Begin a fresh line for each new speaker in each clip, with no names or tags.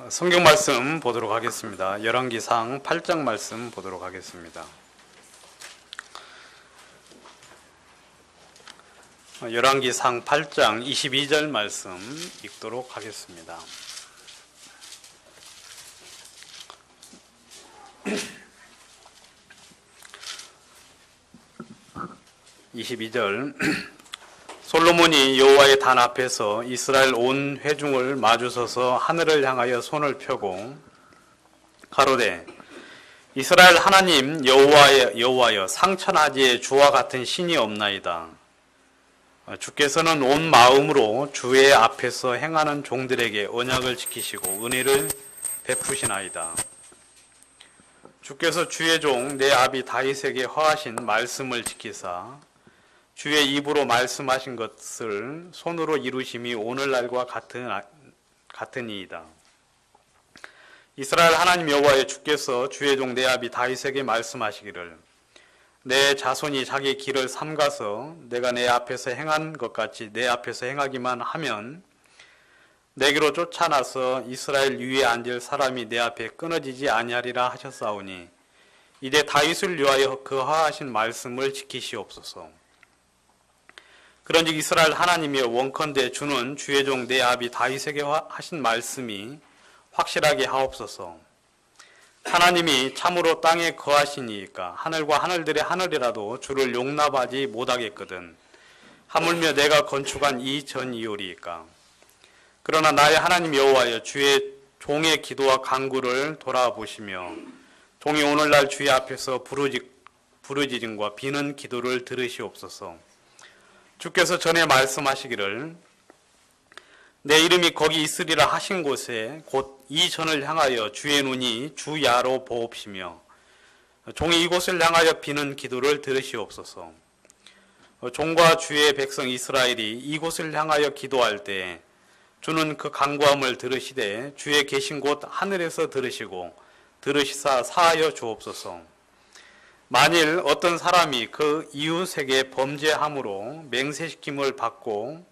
성경 말씀 보도록 하겠습니다. 열왕기상 8장 말씀 보도록 하겠습니다. 열왕기상 8장 22절 말씀 읽도록 하겠습니다. 22절 솔로몬이 여호와의 단 앞에서 이스라엘 온 회중을 마주서서 하늘을 향하여 손을 펴고 가로되 이스라엘 하나님 여호와여 상천하지에 주와 같은 신이 없나이다. 주께서는 온 마음으로 주의 앞에서 행하는 종들에게 언약을 지키시고 은혜를 베푸시나이다. 주께서 주의 종 내 아비 다윗에게 허하신 말씀을 지키사 주의 입으로 말씀하신 것을 손으로 이루심이 오늘날과 같으니이다. 이스라엘 하나님 여호와의 주께서 주의 종 내 아비 다윗에게 말씀하시기를 내 자손이 자기 길을 삼가서 내가 내 앞에서 행한 것 같이 내 앞에서 행하기만 하면 내게로 쫓아나서 이스라엘 위에 앉을 사람이 내 앞에 끊어지지 아니하리라 하셨사오니 이제 다윗을 위하여 그 허하신 말씀을 지키시옵소서. 그런즉 이스라엘 하나님이여 원컨대 주는 주의 종 내 아비 다윗에게 하신 말씀이 확실하게 하옵소서. 하나님이 참으로 땅에 거하시니까 하늘과 하늘들의 하늘이라도 주를 용납하지 못하겠거든 하물며 내가 건축한 이 전이오리이까. 그러나 나의 하나님 여호와여 주의 종의 기도와 간구를 돌아보시며 종이 오늘날 주의 앞에서 부르짖음과 비는 기도를 들으시옵소서. 주께서 전에 말씀하시기를 내 이름이 거기 있으리라 하신 곳에 곧 이 전을 향하여 주의 눈이 주야로 보옵시며 종이 이곳을 향하여 비는 기도를 들으시옵소서. 종과 주의 백성 이스라엘이 이곳을 향하여 기도할 때 주는 그 간구함을 들으시되 주의 계신 곳 하늘에서 들으시고 들으시사 사하여 주옵소서. 만일 어떤 사람이 그 이웃에게 범죄함으로 맹세시킴을 받고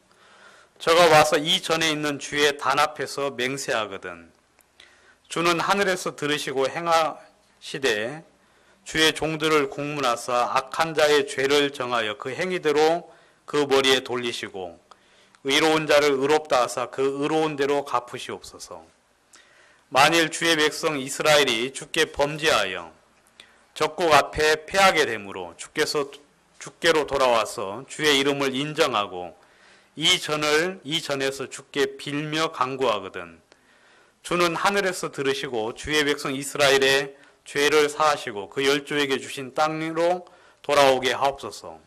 저가 와서 이 전에 있는 주의 단 앞에서 맹세하거든 주는 하늘에서 들으시고 행하시되 주의 종들을 국문하사 악한 자의 죄를 정하여 그 행위대로 그 머리에 돌리시고 의로운 자를 의롭다 하사 그 의로운 대로 갚으시옵소서. 만일 주의 백성 이스라엘이 주께 범죄하여 적국 앞에 패하게 되므로 주께서 주께로 돌아와서 주의 이름을 인정하고 이 전에서 주께 빌며 간구하거든 주는 하늘에서 들으시고 주의 백성 이스라엘의 죄를 사하시고 그 열조에게 주신 땅으로 돌아오게 하옵소서.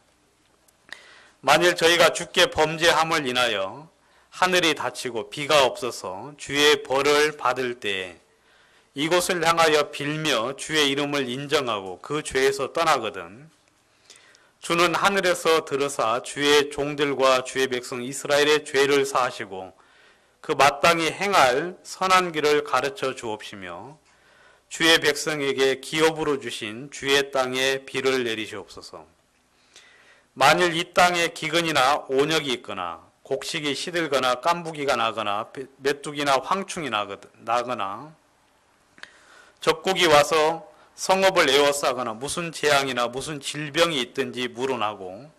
만일 저희가 주께 범죄함을 인하여 하늘이 닫히고 비가 없어서 주의 벌을 받을 때에 이곳을 향하여 빌며 주의 이름을 인정하고 그 죄에서 떠나거든 주는 하늘에서 들으사 주의 종들과 주의 백성 이스라엘의 죄를 사하시고 그 마땅히 행할 선한 길을 가르쳐 주옵시며 주의 백성에게 기업으로 주신 주의 땅에 비를 내리시옵소서. 만일 이 땅에 기근이나 온역이 있거나 곡식이 시들거나 깐부기가 나거나 메뚜기나 황충이 나거나 적국이 와서 성읍을 에워싸거나 무슨 재앙이나 무슨 질병이 있든지 물어나고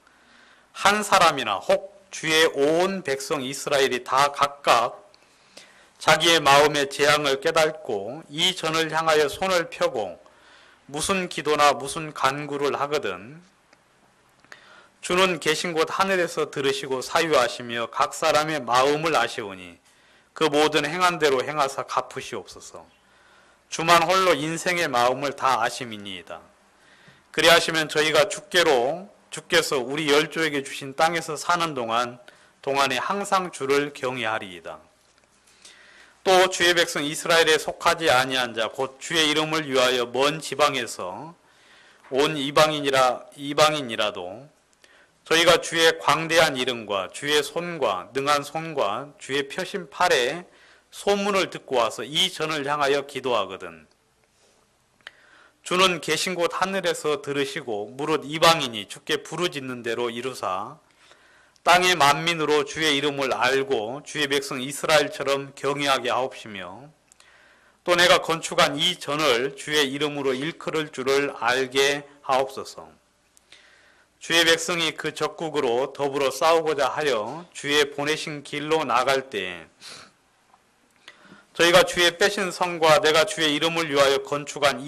한 사람이나 혹 주의 온 백성 이스라엘이 다 각각 자기의 마음의 재앙을 깨닫고 이 전을 향하여 손을 펴고 무슨 기도나 무슨 간구를 하거든 주는 계신 곳 하늘에서 들으시고 사유하시며 각 사람의 마음을 아시오니 그 모든 행한 대로 행하사 갚으시옵소서. 주만 홀로 인생의 마음을 다 아심이니이다. 그리하시면 저희가 주께서 우리 열조에게 주신 땅에서 사는 동안에 항상 주를 경외하리이다. 또 주의 백성 이스라엘에 속하지 아니한 자 곧 주의 이름을 위하여 먼 지방에서 온 이방인이라도 저희가 주의 광대한 이름과 주의 손과 능한 손과 주의 펴신 팔에 소문을 듣고 와서 이 전을 향하여 기도하거든 주는 계신 곳 하늘에서 들으시고 무릇 이방인이 주께 부르짖는 대로 이루사 땅의 만민으로 주의 이름을 알고 주의 백성 이스라엘처럼 경외하게 하옵시며 또 내가 건축한 이 전을 주의 이름으로 일컬을 줄을 알게 하옵소서. 주의 백성이 그 적국으로 더불어 싸우고자 하여 주의 보내신 길로 나갈 때에 저희가 주의 빼신 성과 내가 주의 이름을 위하여 건축한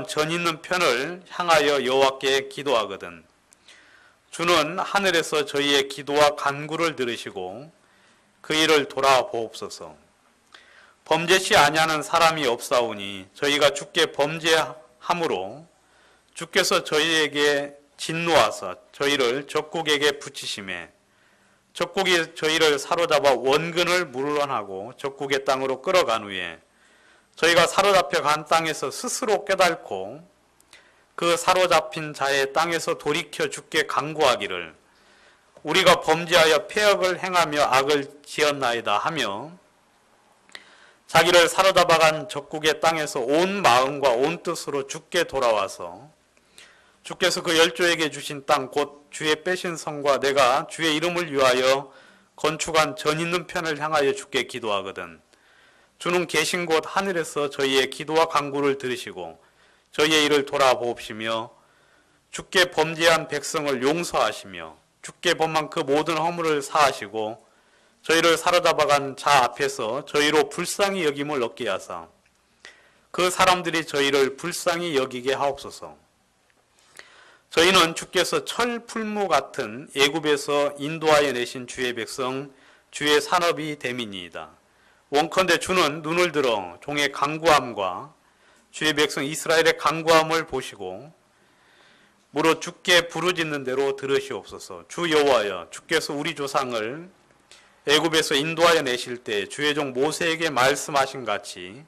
전 있는 편을 향하여 여호와께 기도하거든. 주는 하늘에서 저희의 기도와 간구를 들으시고 그 일을 돌아보옵소서. 범죄치 아니하는 사람이 없사오니 저희가 주께 범죄함으로 주께서 저희에게 진노하사 저희를 적국에게 붙이심에 적국이 저희를 사로잡아 원근을 물러나고 적국의 땅으로 끌어간 후에 저희가 사로잡혀 간 땅에서 스스로 깨닫고 그 사로잡힌 자의 땅에서 돌이켜 주께 간구하기를 우리가 범죄하여 패역을 행하며 악을 지었나이다 하며 자기를 사로잡아간 적국의 땅에서 온 마음과 온 뜻으로 주께 돌아와서 주께서 그 열조에게 주신 땅 곧 주의 빼신 성과 내가 주의 이름을 위하여 건축한 전 있는 편을 향하여 주께 기도하거든. 주는 계신 곳 하늘에서 저희의 기도와 간구를 들으시고 저희의 일을 돌아보옵시며 주께 범죄한 백성을 용서하시며 주께 범한 그 모든 허물을 사하시고 저희를 사로잡아간 자 앞에서 저희로 불쌍히 여김을 얻게 하사 그 사람들이 저희를 불쌍히 여기게 하옵소서. 저희는 주께서 철풀무 같은 애굽에서 인도하여 내신 주의 백성 주의 산업이 됨이니이다. 원컨대 주는 눈을 들어 종의 간구함과 주의 백성 이스라엘의 간구함을 보시고 무릇 주께 부르짖는 대로 들으시옵소서. 주 여호와여 주께서 우리 조상을 애굽에서 인도하여 내실 때 주의 종 모세에게 말씀하신 같이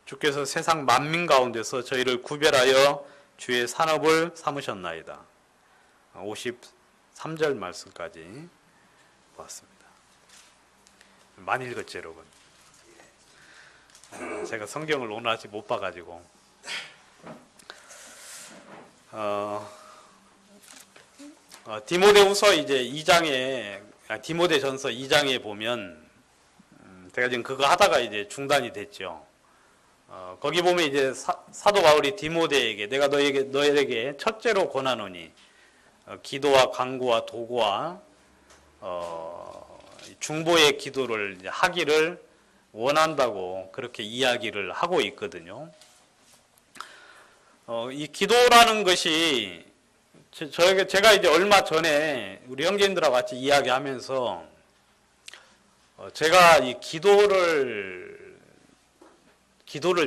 주께서 세상 만민 가운데서 저희를 구별하여 주의 산업을 삼으셨나이다. 53절 말씀까지 보았습니다. 많이 읽었죠, 여러분? 제가 성경을 오늘 아직 못 봐가지고 디모데후서 이제 2장에 디모데전서 2장에 보면 제가 지금 그거 하다가 이제 중단이 됐죠. 거기 보면 이제 사도 바울이 디모데에게 내가 너에게 첫째로 권하노니 기도와 간구와 도구와 중보의 기도를 하기를 원한다고 그렇게 이야기를 하고 있거든요. 이 기도라는 것이 제가 이제 얼마 전에 우리 형제님들하고 같이 이야기하면서 제가 이 기도를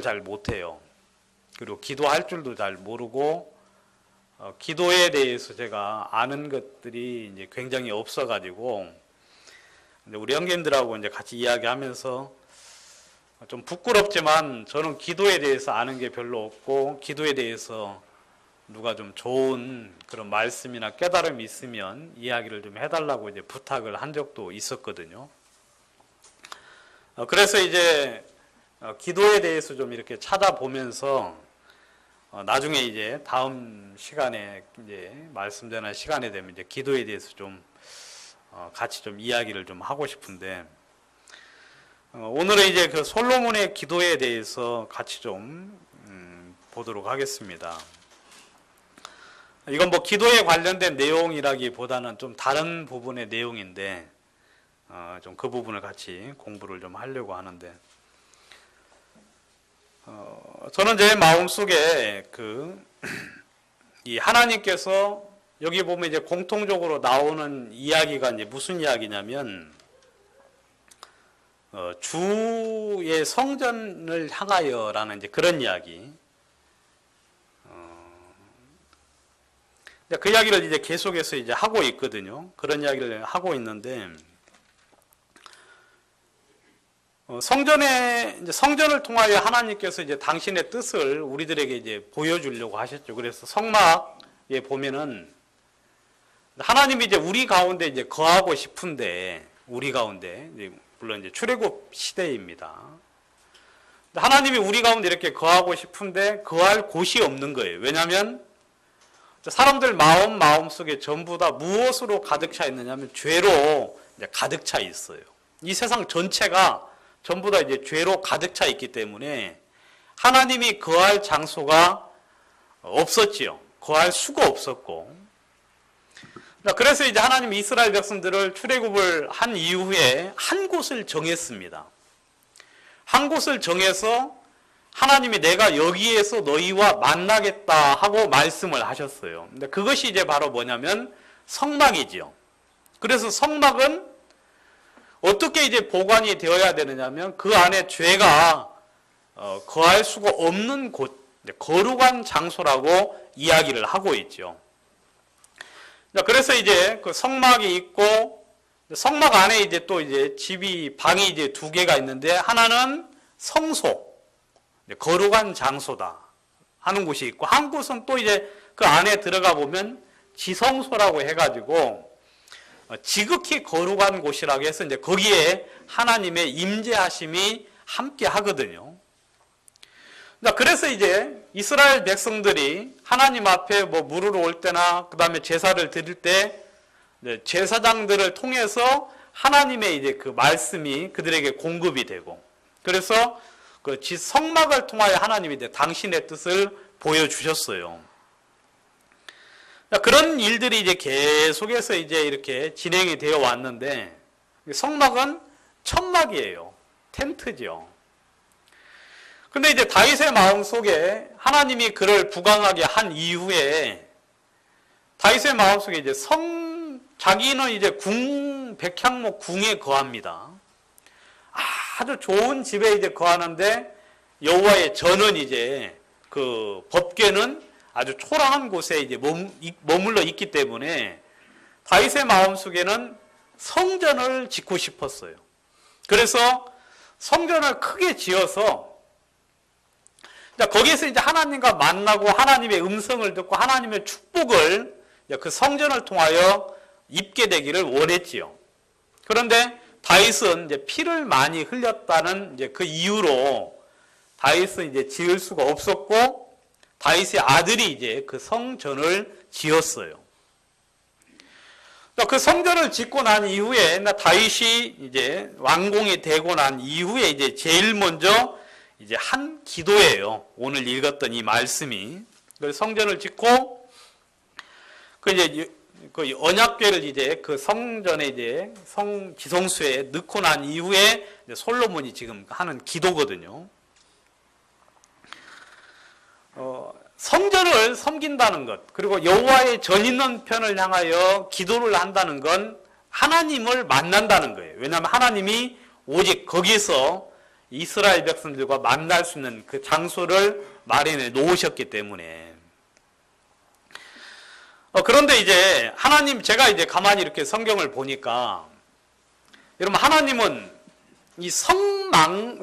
잘 못해요. 그리고 기도할 줄도 잘 모르고 기도에 대해서 제가 아는 것들이 이제 굉장히 없어가지고 우리 형제님들하고 이제 같이 이야기하면서 좀 부끄럽지만 저는 기도에 대해서 아는 게 별로 없고 기도에 대해서 누가 좀 좋은 그런 말씀이나 깨달음이 있으면 이야기를 좀 해달라고 이제 부탁을 한 적도 있었거든요. 그래서 이제 기도에 대해서 좀 이렇게 찾아보면서 나중에 이제 다음 시간에 이제 말씀 전할 시간에 되면 이제 기도에 대해서 좀 같이 좀 이야기를 좀 하고 싶은데 오늘은 이제 그 솔로몬의 기도에 대해서 같이 좀 보도록 하겠습니다. 이건 뭐 기도에 관련된 내용이라기보다는 좀 다른 부분의 내용인데 좀 그 부분을 같이 공부를 좀 하려고 하는데 저는 제 마음속에 이 하나님께서 여기 보면 이제 공통적으로 나오는 이야기가 이제 무슨 이야기냐면 주의 성전을 향하여라는 이제 그런 이야기. 그 이야기를 이제 계속해서 이제 하고 있거든요. 그런 이야기를 하고 있는데 성전을 통하여 하나님께서 이제 당신의 뜻을 우리들에게 이제 보여주려고 하셨죠. 그래서 성막에 보면은 하나님이 이제 우리 가운데 이제 거하고 싶은데 우리 가운데 물론 이제 출애굽 시대입니다. 하나님이 우리 가운데 이렇게 거하고 싶은데 거할 곳이 없는 거예요. 왜냐하면 사람들 마음 속에 전부 다 무엇으로 가득 차 있느냐면 죄로 이제 가득 차 있어요. 이 세상 전체가 전부 다 이제 죄로 가득 차 있기 때문에 하나님이 거할 장소가 없었지요. 거할 수가 없었고. 그래서 이제 하나님이 이스라엘 백성들을 출애굽을 한 이후에 한 곳을 정했습니다. 한 곳을 정해서 하나님이 내가 여기에서 너희와 만나겠다 하고 말씀을 하셨어요. 근데 그것이 이제 바로 뭐냐면 성막이지요. 그래서 성막은 어떻게 이제 보관이 되어야 되느냐면 그 안에 죄가 거할 수가 없는 곳, 거룩한 장소라고 이야기를 하고 있죠. 그래서 이제 그 성막이 있고 성막 안에 이제 또 이제 방이 이제 두 개가 있는데 하나는 성소, 거룩한 장소다 하는 곳이 있고 한 곳은 또 이제 그 안에 들어가 보면 지성소라고 해가지고 지극히 거룩한 곳이라고 해서 이제 거기에 하나님의 임재하심이 함께 하거든요. 그래서 이제 이스라엘 백성들이 하나님 앞에 뭐 물으러 올 때나 그 다음에 제사를 드릴 때 제사장들을 통해서 하나님의 이제 그 말씀이 그들에게 공급이 되고 그래서 그 성막을 통하여 하나님이 이제 당신의 뜻을 보여주셨어요. 그런 일들이 이제 계속해서 이제 이렇게 진행이 되어 왔는데 성막은 천막이에요. 텐트죠. 근데 이제 다윗의 마음 속에 하나님이 그를 부강하게 한 이후에 다윗의 마음 속에 이제 자기는 이제 백향목 궁에 거합니다. 아주 좋은 집에 이제 거하는데 여호와의 전은 이제 그 법궤는 아주 초라한 곳에 이제 머물러 있기 때문에 다윗의 마음 속에는 성전을 짓고 싶었어요. 그래서 성전을 크게 지어서 거기에서 이제 하나님과 만나고 하나님의 음성을 듣고 하나님의 축복을 그 성전을 통하여 입게 되기를 원했지요. 그런데 다윗은 이제 피를 많이 흘렸다는 이제 그 이유로 다윗은 이제 지을 수가 없었고 다윗의 아들이 이제 그 성전을 지었어요. 그 성전을 짓고 난 이후에 다윗이 이제 왕궁이 되고 난 이후에 이제 제일 먼저 이제 한 기도예요. 오늘 읽었던 이 말씀이. 성전을 짓고 그 이제 그 언약궤를 이제 그 성전에 이제 지성소에 넣고 난 이후에 솔로몬이 지금 하는 기도거든요. 성전을 섬긴다는 것, 그리고 여호와의 전 있는 편을 향하여 기도를 한다는 건 하나님을 만난다는 거예요. 왜냐하면 하나님이 오직 거기서 이스라엘 백성들과 만날 수 있는 그 장소를 마련해 놓으셨기 때문에. 그런데 이제 제가 이제 가만히 이렇게 성경을 보니까 여러분 하나님은 이 성전을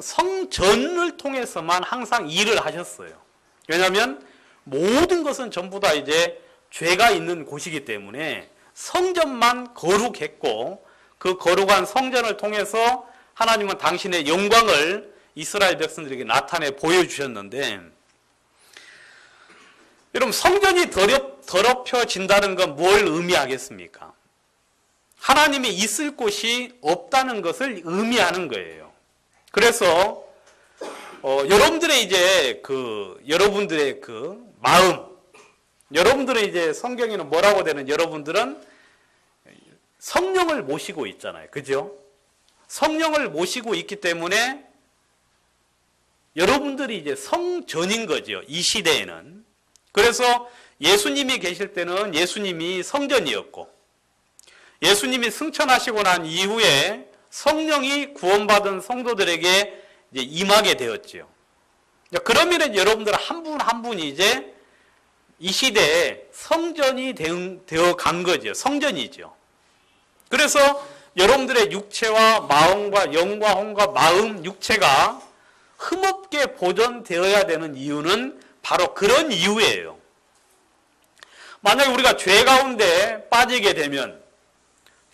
통해서만 항상 일을 하셨어요. 왜냐하면 모든 것은 전부 다 이제 죄가 있는 곳이기 때문에 성전만 거룩했고 그 거룩한 성전을 통해서 하나님은 당신의 영광을 이스라엘 백성들에게 나타내 보여주셨는데 여러분 성전이 더럽혀진다는 건 뭘 의미하겠습니까? 하나님이 있을 곳이 없다는 것을 의미하는 거예요. 그래서 여러분들의 이제 여러분들의 그 마음, 여러분들의 이제 성경에는 뭐라고 되는 여러분들은 성령을 모시고 있잖아요. 그죠? 성령을 모시고 있기 때문에 여러분들이 이제 성전인 거죠. 이 시대에는. 그래서 예수님이 계실 때는 예수님이 성전이었고 예수님이 승천하시고 난 이후에 성령이 구원받은 성도들에게 이제 임하게 되었지요. 그러면 여러분들 한 분 한 분이 이제 이 시대에 성전이 되어 간 거죠. 성전이죠. 그래서 여러분들의 육체와 마음과 영과 혼과 마음, 육체가 흠없게 보존되어야 되는 이유는 바로 그런 이유예요. 만약에 우리가 죄 가운데 빠지게 되면,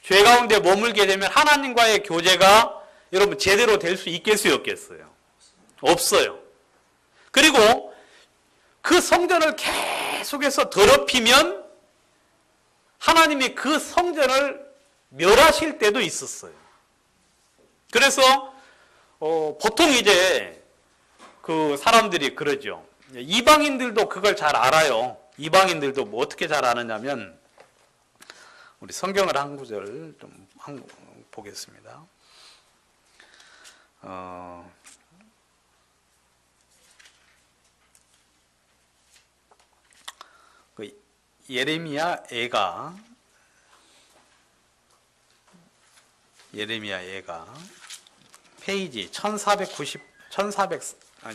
죄 가운데 머물게 되면 하나님과의 교제가 여러분 제대로 될 수 있겠어요, 없겠어요? 없어요. 그리고 그 성전을 계속해서 더럽히면 하나님이 그 성전을 멸하실 때도 있었어요. 그래서 보통 이제 그 사람들이 그러죠. 이방인들도 그걸 잘 알아요. 이방인들도 뭐 어떻게 잘 아느냐면, 우리 성경을 한 구절 좀 보겠습니다. 그 예레미야 애가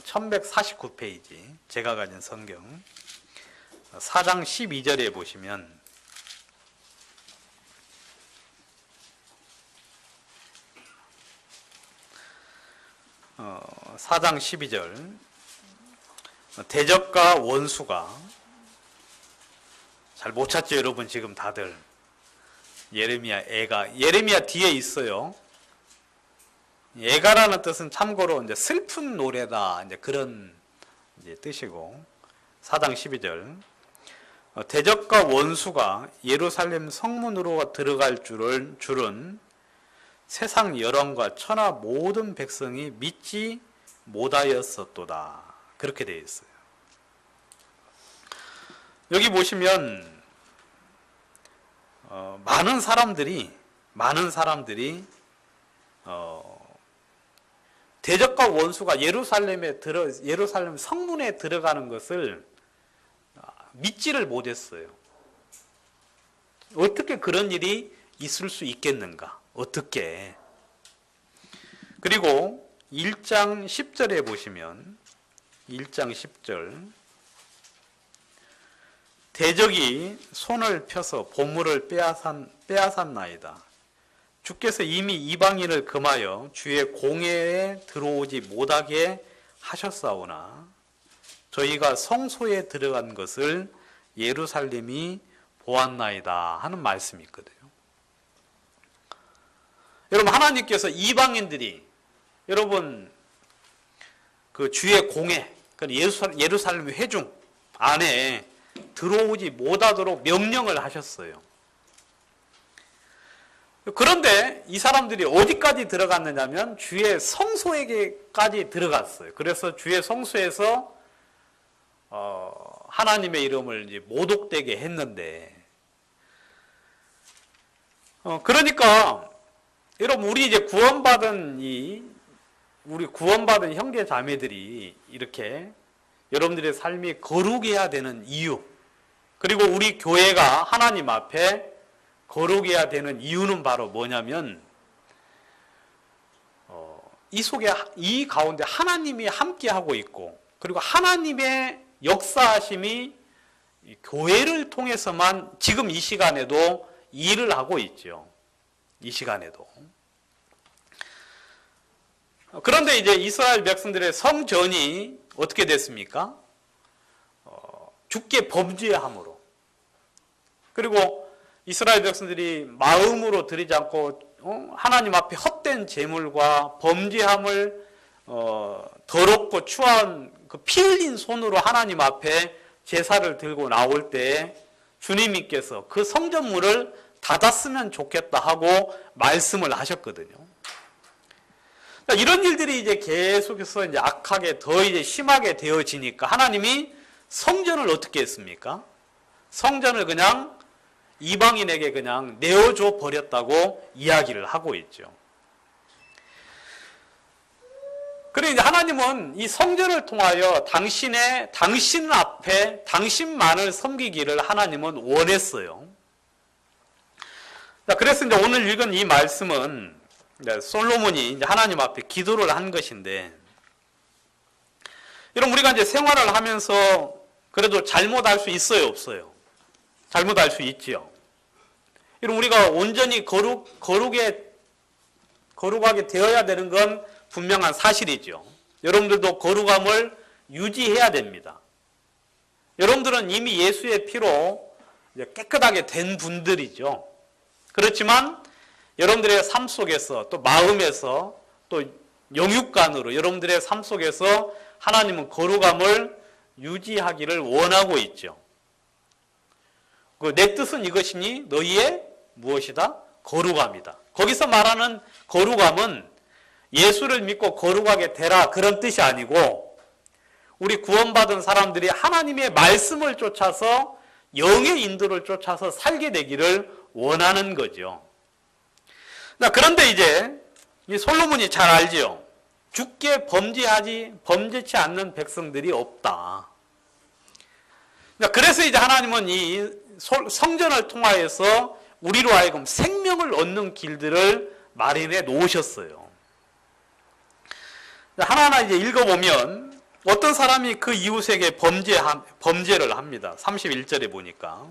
1149페이지, 제가 가진 성경 4장 12절에 보시면, 어, 4장 12절, 대적과 원수가, 잘 못 찾죠 여러분 지금 다들. 예레미야 애가, 예레미야 뒤에 있어요. 애가라는 뜻은 참고로 이제 슬픈 노래다, 이제 그런 이제 뜻이고, 4장 12절, 대적과 원수가 예루살렘 성문으로 들어갈 줄은 세상 여론과 천하 모든 백성이 믿지 못하였었도다. 그렇게 되어 있어요. 여기 보시면 많은 사람들이 대적과 원수가 예루살렘 성문에 들어가는 것을 믿지를 못했어요. 어떻게 그런 일이 있을 수 있겠는가? 어떻게? 그리고 1장 10절에 보시면, 1장 10절, 대적이 손을 펴서 보물을 빼앗았나이다. 주께서 이미 이방인을 금하여 주의 공회에 들어오지 못하게 하셨사오나 저희가 성소에 들어간 것을 예루살렘이 보았나이다 하는 말씀이 있거든요. 여러분, 하나님께서 이방인들이 여러분 그 주의 공회, 예루살렘 회중 안에 들어오지 못하도록 명령을 하셨어요. 그런데 이 사람들이 어디까지 들어갔느냐면 주의 성소에게까지 들어갔어요. 그래서 주의 성소에서 하나님의 이름을 이제 모독되게 했는데, 그러니까 여러분, 우리 이제 구원받은 형제 자매들이 이렇게 여러분들의 삶이 거룩해야 되는 이유, 그리고 우리 교회가 하나님 앞에 거룩해야 되는 이유는 바로 뭐냐면, 이 가운데 하나님이 함께하고 있고, 그리고 하나님의 역사하심이 교회를 통해서만 지금 이 시간에도 일을 하고 있죠. 이 시간에도. 그런데 이제 이스라엘 백성들의 성전이 어떻게 됐습니까? 주께 범죄함으로. 그리고 이스라엘 백성들이 마음으로 드리지 않고 하나님 앞에 헛된 제물과 범죄함을 더럽고 추한 그 피 흘린 손으로 하나님 앞에 제사를 들고 나올 때 주님께서 그 성전문을 닫았으면 좋겠다 하고 말씀을 하셨거든요. 이런 일들이 이제 계속해서 이제 악하게 더 이제 심하게 되어지니까 하나님이 성전을 어떻게 했습니까? 성전을 그냥 이방인에게 그냥 내어줘 버렸다고 이야기를 하고 있죠. 그리고 이제 하나님은 이 성전을 통하여 당신 앞에 당신만을 섬기기를 하나님은 원했어요. 그래서 이제 오늘 읽은 이 말씀은 솔로몬이 이제 하나님 앞에 기도를 한 것인데, 여러분, 우리가 이제 생활을 하면서 그래도 잘못할 수 있어요, 없어요? 잘못할 수 있지요. 여러분, 우리가 온전히 거룩하게 되어야 되는 건 분명한 사실이죠. 여러분들도 거룩함을 유지해야 됩니다. 여러분들은 이미 예수의 피로 깨끗하게 된 분들이죠. 그렇지만 여러분들의 삶 속에서, 또 마음에서, 또 영육간으로 여러분들의 삶 속에서 하나님은 거룩함을 유지하기를 원하고 있죠. 내 뜻은 이것이니 너희의 무엇이다? 거룩함이다. 거기서 말하는 거룩함은 예수를 믿고 거룩하게 되라 그런 뜻이 아니고 우리 구원받은 사람들이 하나님의 말씀을 쫓아서 영의 인도를 쫓아서 살게 되기를 원하는 거죠. 그런데 이제 이 솔로몬이 잘 알지요. 주께 범죄치 않는 백성들이 없다. 그래서 이제 하나님은 이 성전을 통하여서 우리로 하여금 생명을 얻는 길들을 마련해 놓으셨어요. 하나하나 이제 읽어보면 어떤 사람이 그 이웃에게 범죄를 합니다. 31절에 보니까.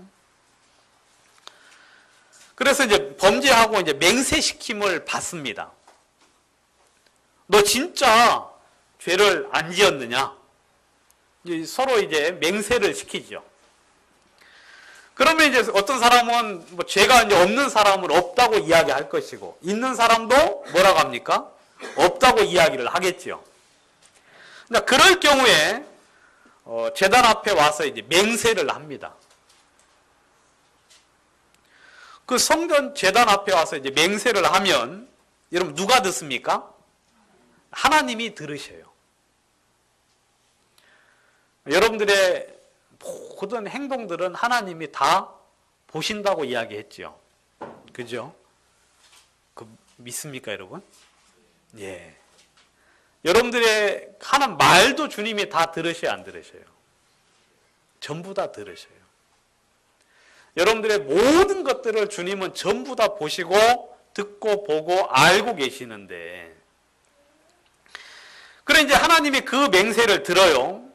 그래서 이제 범죄하고 이제 맹세시킴을 받습니다. 너 진짜 죄를 안 지었느냐? 서로 이제 맹세를 시키죠. 그러면 이제 어떤 사람은 뭐 죄가 이제 없는 사람은 없다고 이야기할 것이고, 있는 사람도 뭐라고 합니까? 없다고 이야기를 하겠지요. 그럴 경우에 제단 앞에 와서 이제 맹세를 합니다. 그 성전 제단 앞에 와서 이제 맹세를 하면 여러분 누가 듣습니까? 하나님이 들으셔요. 여러분들의 모든 행동들은 하나님이 다 보신다고 이야기했죠. 그죠? 믿습니까, 여러분? 예. 여러분들의 하는 말도 주님이 다 들으셔요, 안 들으셔요? 전부 다 들으셔요. 여러분들의 모든 것들을 주님은 전부 다 보시고 듣고 보고 알고 계시는데, 그래 이제 하나님이 그 맹세를 들어요.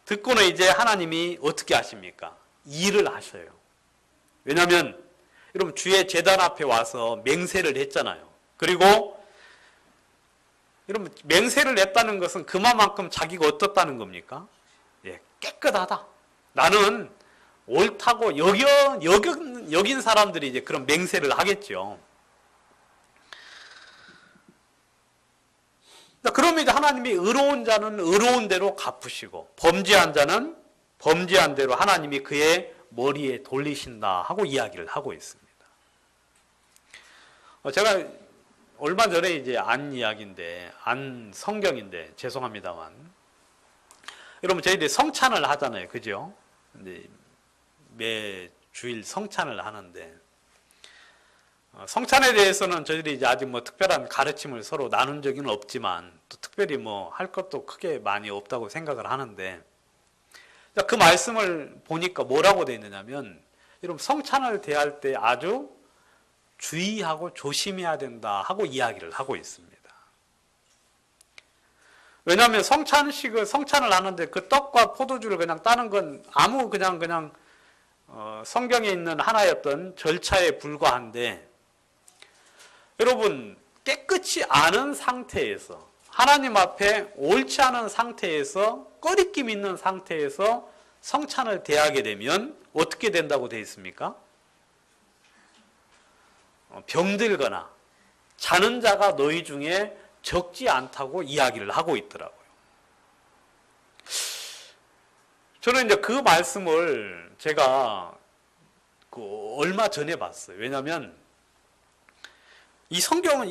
듣고는 이제 하나님이 어떻게 하십니까? 일을 하셔요. 왜냐하면 여러분 주의 제단 앞에 와서 맹세를 했잖아요. 그리고 여러분 맹세를 했다는 것은 그만큼 자기가 어떻다는 겁니까? 예, 깨끗하다. 나는 옳다고 여긴 사람들이 이제 그런 맹세를 하겠죠. 그러면 이제 하나님이 의로운 자는 의로운 대로 갚으시고 범죄한 자는 범죄한 대로 하나님이 그의 머리에 돌리신다 하고 이야기를 하고 있습니다. 제가 얼마 전에 이제 안 이야기인데, 안 성경인데 죄송합니다만, 여러분 저희들이 성찬을 하잖아요, 그죠? 매 주일 성찬을 하는데 성찬에 대해서는 저희들이 이제 아직 뭐 특별한 가르침을 서로 나눈 적은 없지만 또 특별히 뭐 할 것도 크게 많이 없다고 생각을 하는데, 그 말씀을 보니까 뭐라고 되어 있느냐면 여러분 성찬을 대할 때 아주 주의하고 조심해야 된다 하고 이야기를 하고 있습니다. 왜냐하면 성찬을 하는데 그 떡과 포도주를 그냥 따는 건 아무 그냥 성경에 있는 하나의 어떤 절차에 불과한데, 여러분 깨끗이 않은 상태에서 하나님 앞에 옳지 않은 상태에서 꺼리낌 있는 상태에서 성찬을 대하게 되면 어떻게 된다고 되어 있습니까? 병들거나 자는 자가 너희 중에 적지 않다고 이야기를 하고 있더라고요. 저는 이제 그 말씀을 제가 얼마 전에 봤어요. 왜냐하면 이 성경은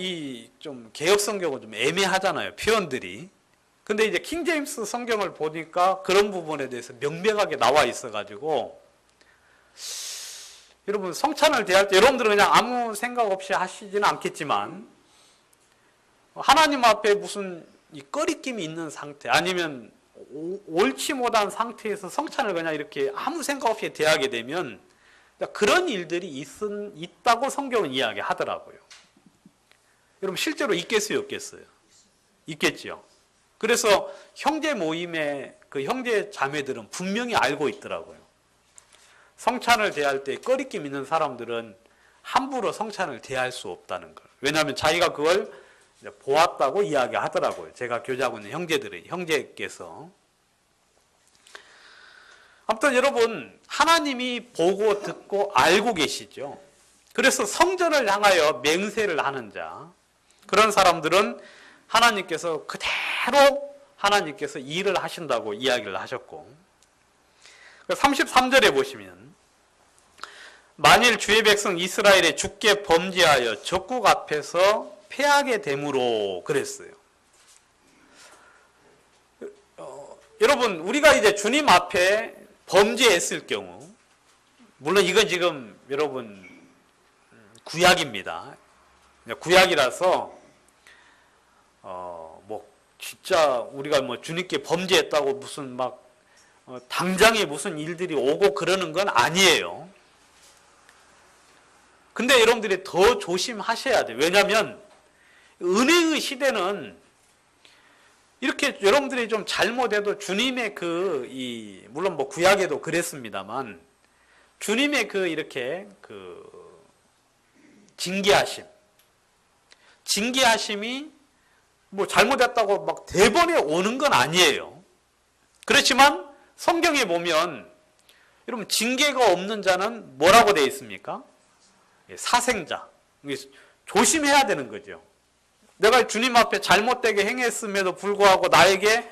좀 개역 성경은 좀 애매하잖아요, 표현들이. 근데 이제 킹 제임스 성경을 보니까 그런 부분에 대해서 명백하게 나와 있어가지고, 여러분 성찬을 대할 때 여러분들은 그냥 아무 생각 없이 하시지는 않겠지만 하나님 앞에 무슨 이 꺼리낌이 있는 상태, 아니면 옳지 못한 상태에서 성찬을 그냥 이렇게 아무 생각 없이 대하게 되면 그런 일들이 있다고 성경은 이야기하더라고요. 여러분 실제로 있겠어요, 없겠어요? 있겠죠. 그래서 형제 모임의 그 형제 자매들은 분명히 알고 있더라고요. 성찬을 대할 때 꺼리낌 있는 사람들은 함부로 성찬을 대할 수 없다는 걸. 왜냐하면 자기가 그걸 보았다고 이야기하더라고요. 제가 교제하고 있는 형제께서. 아무튼 여러분 하나님이 보고 듣고 알고 계시죠. 그래서 성전을 향하여 맹세를 하는 자, 그런 사람들은 하나님께서 그대로 하나님께서 일을 하신다고 이야기를 하셨고, 33절에 보시면 만일 주의 백성 이스라엘이 주께 범죄하여 적국 앞에서 패하게 됨으로 그랬어요. 여러분, 우리가 이제 주님 앞에 범죄했을 경우, 물론 이건 지금 여러분 구약입니다. 구약이라서 뭐 진짜 우리가 뭐 주님께 범죄했다고 무슨 막 당장에 무슨 일들이 오고 그러는 건 아니에요. 근데 여러분들이 더 조심하셔야 돼요. 왜냐하면 은혜의 시대는 이렇게 여러분들이 좀 잘못해도 주님의 물론 뭐 구약에도 그랬습니다만, 주님의 이렇게 징계하심이 뭐 잘못했다고 막 대번에 오는 건 아니에요. 그렇지만 성경에 보면 여러분 징계가 없는 자는 뭐라고 되어 있습니까? 사생자. 조심해야 되는 거죠. 내가 주님 앞에 잘못되게 행했음에도 불구하고 나에게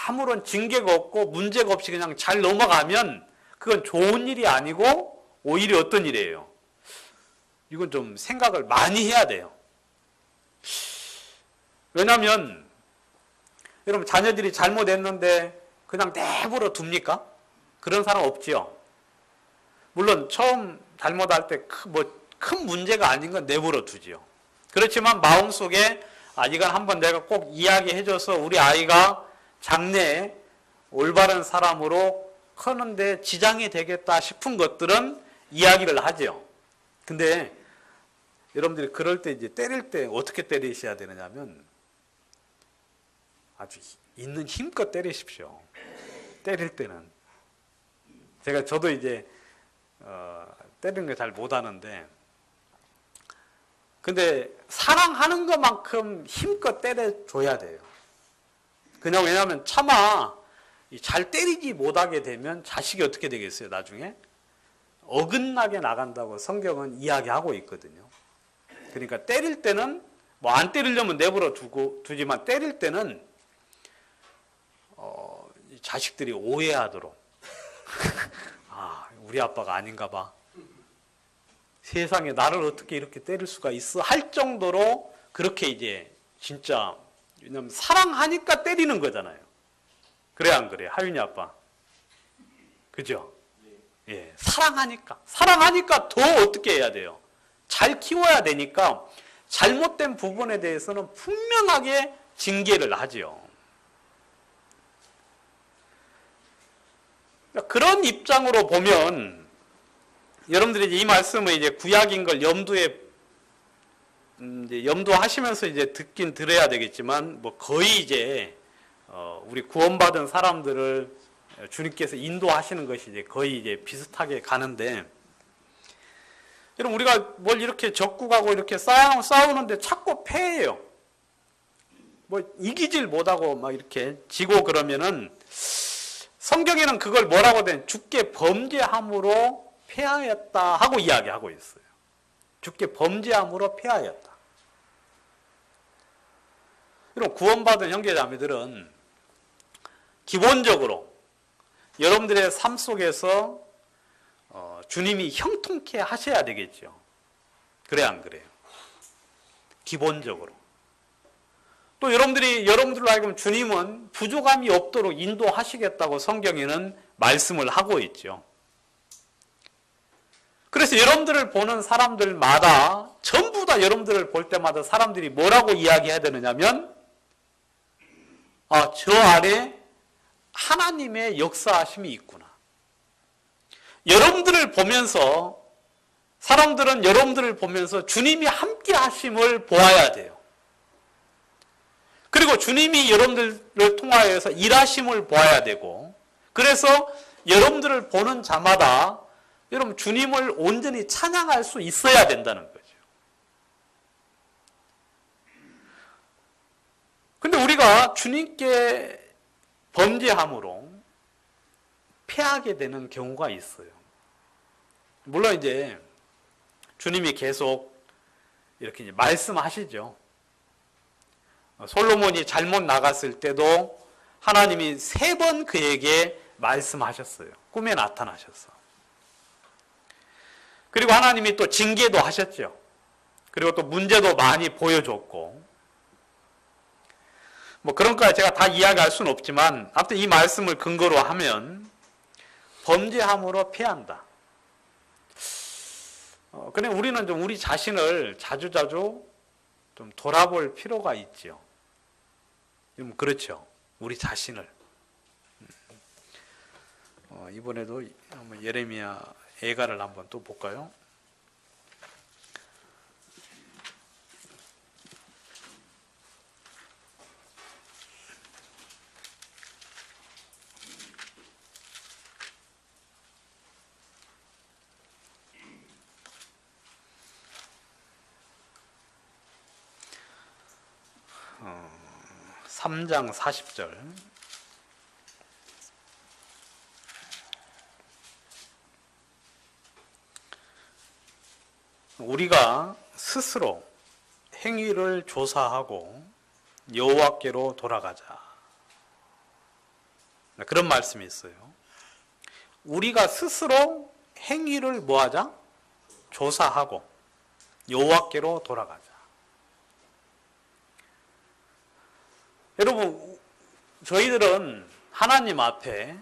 아무런 징계가 없고 문제가 없이 그냥 잘 넘어가면 그건 좋은 일이 아니고 오히려 어떤 일이에요? 이건 좀 생각을 많이 해야 돼요. 왜냐하면 여러분 자녀들이 잘못했는데 그냥 내버려 둡니까? 그런 사람 없지요. 물론 처음 잘못할 때 큰 문제가 아닌 건 내버려 두지요. 그렇지만 마음속에 이건 한번 내가 꼭 이야기해줘서 우리 아이가 장래에 올바른 사람으로 크는데 지장이 되겠다 싶은 것들은 이야기를 하죠. 근데 여러분들이 그럴 때 이제 때릴 때 어떻게 때리셔야 되느냐면 아주 있는 힘껏 때리십시오. 때릴 때는. 저도 이제 때리는 거 잘 못하는데, 근데 사랑하는 것만큼 힘껏 때려줘야 돼요. 그냥 왜냐하면 차마 잘 때리지 못하게 되면 자식이 어떻게 되겠어요, 나중에? 어긋나게 나간다고 성경은 이야기하고 있거든요. 그러니까 때릴 때는 뭐 안 때리려면 내버려 두지만 때릴 때는 자식들이 오해하도록 우리 아빠가 아닌가 봐. 세상에 나를 어떻게 이렇게 때릴 수가 있어? 할 정도로 그렇게 이제 진짜, 왜냐면 사랑하니까 때리는 거잖아요. 그래 안 그래? 하윤이 아빠. 그죠? 예, 사랑하니까 더 어떻게 해야 돼요? 잘 키워야 되니까 잘못된 부분에 대해서는 분명하게 징계를 하지요. 그런 입장으로 보면 여러분들이 이 말씀을 이제 구약인 걸 염두하시면서 이제 듣긴 들어야 되겠지만, 뭐 거의 이제 우리 구원받은 사람들을 주님께서 인도하시는 것이 이제 거의 이제 비슷하게 가는데, 여러분 우리가 뭘 이렇게 적국하고 이렇게 싸우는데 자꾸 패해요. 뭐 이기질 못하고 막 이렇게 지고 그러면은 성경에는 그걸 뭐라고 된 주께 범죄함으로 패하였다 하고 이야기하고 있어요. 주께 범죄함으로 패하였다. 여러분 구원받은 형제자매들은 기본적으로 여러분들의 삶 속에서 주님이 형통케 하셔야 되겠죠. 그래 안 그래요? 기본적으로. 또 여러분들로 하여금 주님은 부족함이 없도록 인도하시겠다고 성경에는 말씀을 하고 있죠. 그래서 여러분들을 보는 사람들마다 전부 다 여러분들을 볼 때마다 사람들이 뭐라고 이야기해야 되느냐면 저 안에 하나님의 역사하심이 있구나. 여러분들을 보면서 사람들은 여러분들을 보면서 주님이 함께 하심을 보아야 돼요. 그리고 주님이 여러분들을 통하여서 일하심을 보아야 되고, 그래서 여러분들을 보는 자마다 여러분 주님을 온전히 찬양할 수 있어야 된다는 거죠. 근데 우리가 주님께 범죄함으로 패하게 되는 경우가 있어요. 물론 이제 주님이 계속 이렇게 이제 말씀하시죠. 솔로몬이 잘못 나갔을 때도 하나님이 3번 그에게 말씀하셨어요. 꿈에 나타나셨어. 그리고 하나님이 또 징계도 하셨죠. 그리고 또 문제도 많이 보여줬고, 뭐 그런 거 제가 다 이야기할 수는 없지만, 아무튼 이 말씀을 근거로 하면 범죄함으로 패한다. 근데 우리는 좀 우리 자신을 자주자주 좀 돌아볼 필요가 있죠. 좀 그렇죠. 우리 자신을. 이번에도 한번 예레미야 애가를 한번 또 볼까요? 어, 3장 40절. 우리가 스스로 행위를 조사하고 여호와께로 돌아가자. 그런 말씀이 있어요. 우리가 스스로 행위를 뭐하자? 조사하고 여호와께로 돌아가자. 여러분, 저희들은 하나님 앞에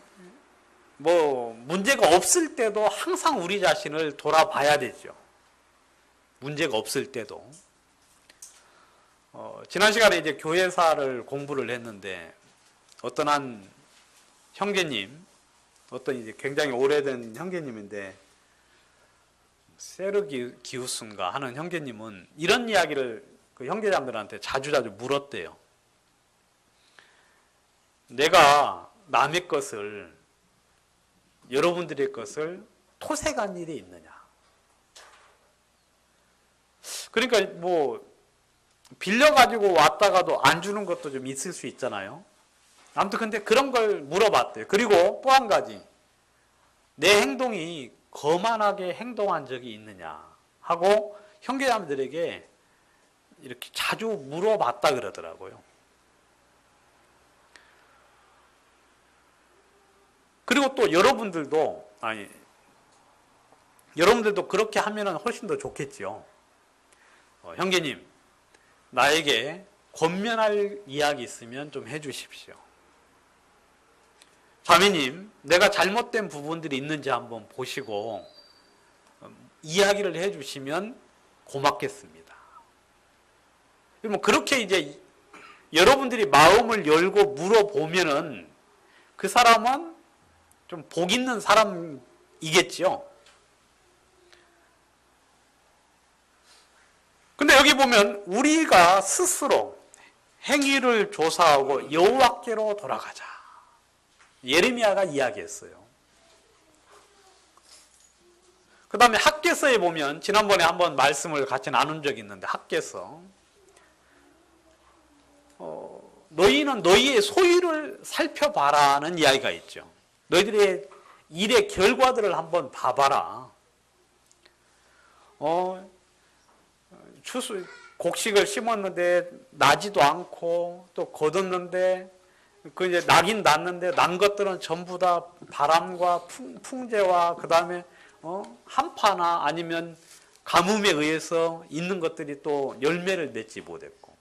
뭐 문제가 없을 때도 항상 우리 자신을 돌아봐야 되죠. 문제가 없을 때도. 지난 시간에 이제 교회사를 공부를 했는데, 어떤 한 형제님, 어떤 이제 굉장히 오래된 형제님인데, 세르기우스인가 하는 형제님은 이런 이야기를 그 형제자들한테 자주자주 물었대요. 내가 남의 것을, 여러분들의 것을 토색한 일이 있느냐. 그러니까 뭐 빌려가지고 왔다가도 안 주는 것도 좀 있을 수 있잖아요. 아무튼 근데 그런 걸 물어봤대요. 그리고 또 한 가지, 내 행동이 거만하게 행동한 적이 있느냐 하고 형제자매들에게 이렇게 자주 물어봤다 그러더라고요. 그리고 또 여러분들도 그렇게 하면 훨씬 더 좋겠죠. 형제님, 나에게 권면할 이야기 있으면 좀 해주십시오. 자매님, 내가 잘못된 부분들이 있는지 한번 보시고 이야기를 해주시면 고맙겠습니다. 뭐 그렇게 이제 여러분들이 마음을 열고 물어보면은 그 사람은 좀 복 있는 사람이겠죠. 근데 여기 보면 우리가 스스로 행위를 조사하고 여호와께로 돌아가자. 예레미야가 이야기했어요. 그 다음에 학개서에 보면, 지난번에 한번 말씀을 같이 나눈 적이 있는데, 학개서 너희는 너희의 소유를 살펴봐라는 이야기가 있죠. 너희들의 일의 결과들을 한번 봐봐라. 곡식을 심었는데 나지도 않고, 또 거뒀는데 그 이제 나긴 났는데 난 것들은 전부 다 바람과 풍재와 그 다음에 한파나 아니면 가뭄에 의해서 있는 것들이 또 열매를 맺지 못했고.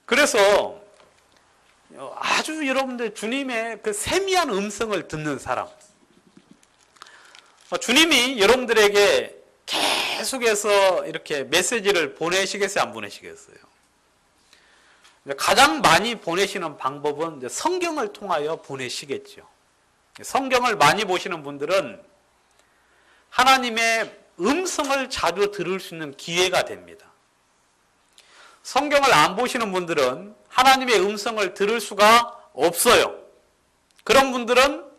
그래서 아주 여러분들 주님의 그 세미한 음성을 듣는 사람, 주님이 여러분들에게 계속해서 이렇게 메시지를 보내시겠어요, 안 보내시겠어요? 가장 많이 보내시는 방법은 성경을 통하여 보내시겠죠. 성경을 많이 보시는 분들은 하나님의 음성을 자주 들을 수 있는 기회가 됩니다. 성경을 안 보시는 분들은 하나님의 음성을 들을 수가 없어요. 그런 분들은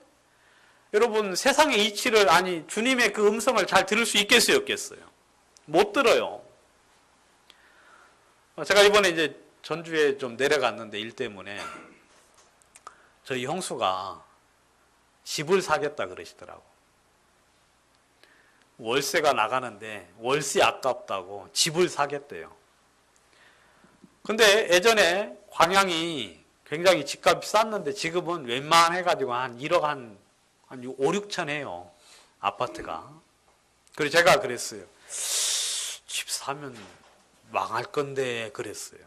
여러분 세상의 이치를, 주님의 그 음성을 잘 들을 수 있겠어요, 없겠어요? 못 들어요. 제가 이번에 이제 전주에 좀 내려갔는데 일 때문에 저희 형수가 집을 사겠다 그러시더라고. 월세가 나가는데 월세 아깝다고 집을 사겠대요. 근데 예전에 광양이 굉장히 집값이 쌌는데 지금은 웬만해가지고 한 1억 한 5, 6천 해요. 아파트가. 그래서 제가 그랬어요. 집 사면 망할 건데 그랬어요.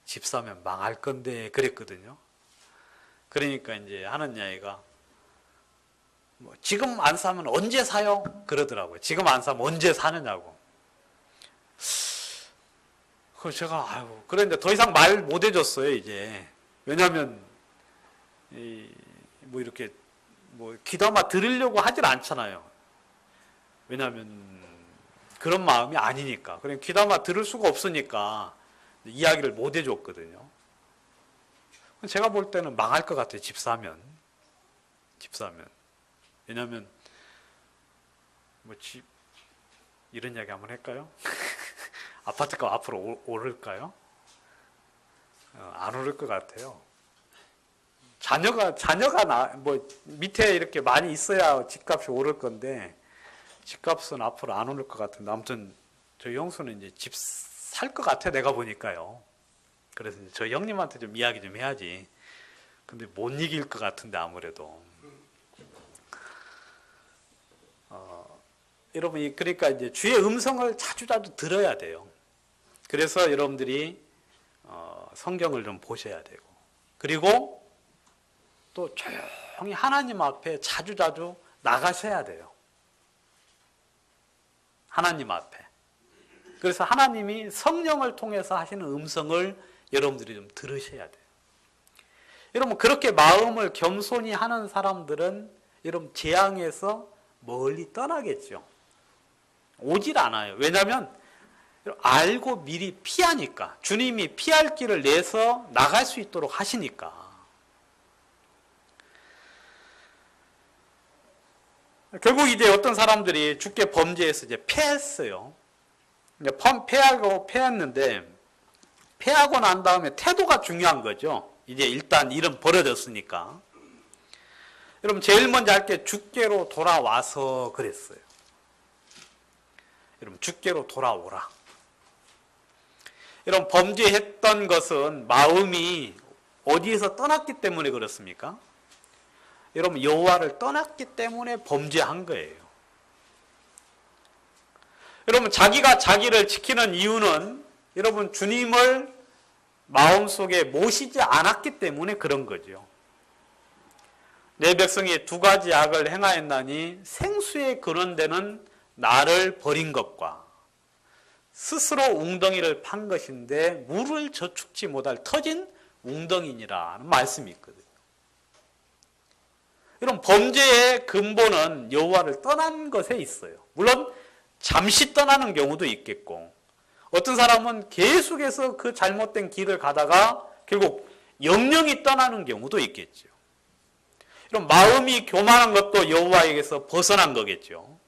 집 사면 망할 건데 그랬거든요. 그러니까 이제 하는 이야기가 뭐 지금 안 사면 언제 사요? 그러더라고요. 지금 안 사면 언제 사느냐고. 그래서 제가 아유 그런데 더 이상 말 못 해줬어요 이제. 왜냐하면 뭐 이렇게 뭐 귀담아 들으려고 하질 않잖아요. 왜냐하면 그런 마음이 아니니까. 그냥 귀담아 들을 수가 없으니까 이야기를 못 해줬거든요. 제가 볼 때는 망할 것 같아요. 집 사면. 왜냐하면 뭐 집 이런 이야기 한번 할까요? 아파트가 앞으로 오를까요? 안 오를 것 같아요. 자녀가 뭐 밑에 이렇게 많이 있어야 집값이 오를 건데 집값은 앞으로 안 오를 것 같은데 아무튼 저희 형수는 이제 집 살 것 같아 내가 보니까요. 그래서 저희 형님한테 좀 이야기 좀 해야지. 근데 못 이길 것 같은데 아무래도. 여러분 그러니까 이제 주의 음성을 자주 들어야 돼요. 그래서 여러분들이 성경을 좀 보셔야 되고 그리고 또 조용히 하나님 앞에 자주 나가셔야 돼요. 하나님 앞에. 그래서 하나님이 성령을 통해서 하시는 음성을 여러분들이 좀 들으셔야 돼요. 여러분 그렇게 마음을 겸손히 하는 사람들은 여러분 재앙에서 멀리 떠나겠죠. 오질 않아요. 왜냐하면 알고 미리 피하니까. 주님이 피할 길을 내서 나갈 수 있도록 하시니까. 결국 이제 어떤 사람들이 주께 범죄해서 이제 패했어요. 패했는데 패하고 난 다음에 태도가 중요한 거죠. 이제 일단 일은 벌어졌으니까. 여러분 제일 먼저 할 게 주께로 돌아와서 그랬어요. 여러분 주께로 돌아오라. 여러분 범죄했던 것은 마음이 어디에서 떠났기 때문에 그렇습니까? 여러분 여호와를 떠났기 때문에 범죄한 거예요. 여러분 자기가 자기를 지키는 이유는 여러분 주님을 마음속에 모시지 않았기 때문에 그런 거죠. 내 백성이 두 가지 악을 행하였나니 생수에 근원되는 나를 버린 것과 스스로 웅덩이를 판 것인데 물을 저축지 못할 터진 웅덩이니라는 말씀이 있거든요. 여러분 범죄의 근본은 여호와를 떠난 것에 있어요. 물론 잠시 떠나는 경우도 있겠고 어떤 사람은 계속해서 그 잘못된 길을 가다가 결국 영영이 떠나는 경우도 있겠죠. 여러분 마음이 교만한 것도 여호와에게서 벗어난 거겠죠.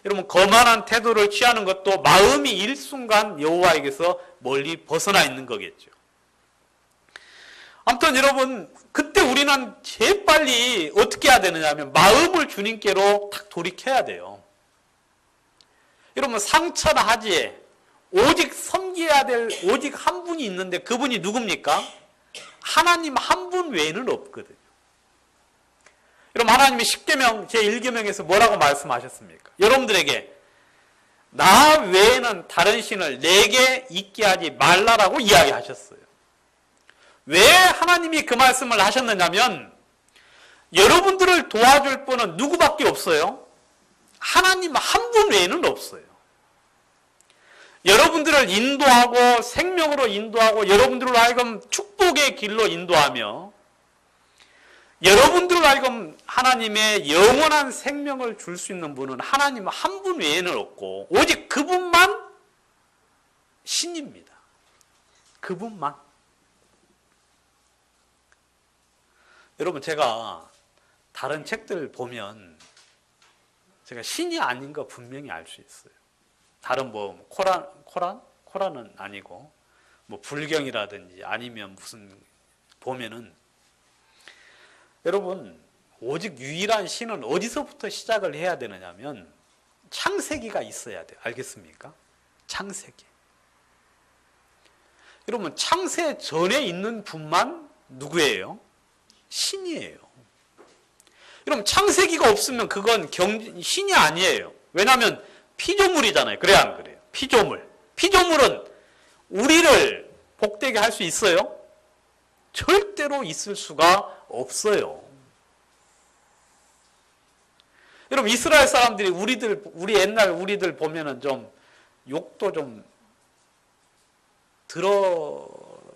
여러분 거만한 태도를 취하는 것도 마음이 일순간 여호와에게서 멀리 벗어나 있는 거겠죠. 아무튼 여러분 그때 우리는 재빨리 어떻게 해야 되느냐 하면 마음을 주님께로 탁 돌이켜야 돼요. 여러분 상처나 하지에 오직 섬겨야 될 오직 한 분이 있는데 그분이 누굽니까? 하나님 한 분 외에는 없거든요. 여러분 하나님이 10계명 제1계명에서 뭐라고 말씀하셨습니까? 여러분들에게 나 외에는 다른 신을 내게 있게 하지 말라라고 이야기하셨어요. 왜 하나님이 그 말씀을 하셨느냐면 여러분들을 도와줄 분은 누구밖에 없어요? 하나님 한 분 외에는 없어요. 여러분들을 인도하고 생명으로 인도하고 여러분들로 하여금 축복의 길로 인도하며 여러분들로 하여금 하나님의 영원한 생명을 줄 수 있는 분은 하나님 한 분 외에는 없고 오직 그분만 신입니다. 그분만. 여러분 제가 다른 책들을 보면 제가 신이 아닌 거 분명히 알 수 있어요. 다른 뭐 코란은 아니고 뭐 불경이라든지 아니면 무슨 보면은 여러분 오직 유일한 신은 어디서부터 시작을 해야 되느냐면 창세기가 있어야 돼요. 알겠습니까? 창세기. 여러분 창세 전에 있는 분만 누구예요? 신이에요. 여러분 창세기가 없으면 그건 신이 아니에요. 왜냐하면 피조물이잖아요. 그래 안 그래요? 피조물. 피조물은 우리를 복되게 할 수 있어요? 절대로 있을 수가 없어요. 여러분 이스라엘 사람들이 우리 옛날 우리들 보면은 좀 욕도 좀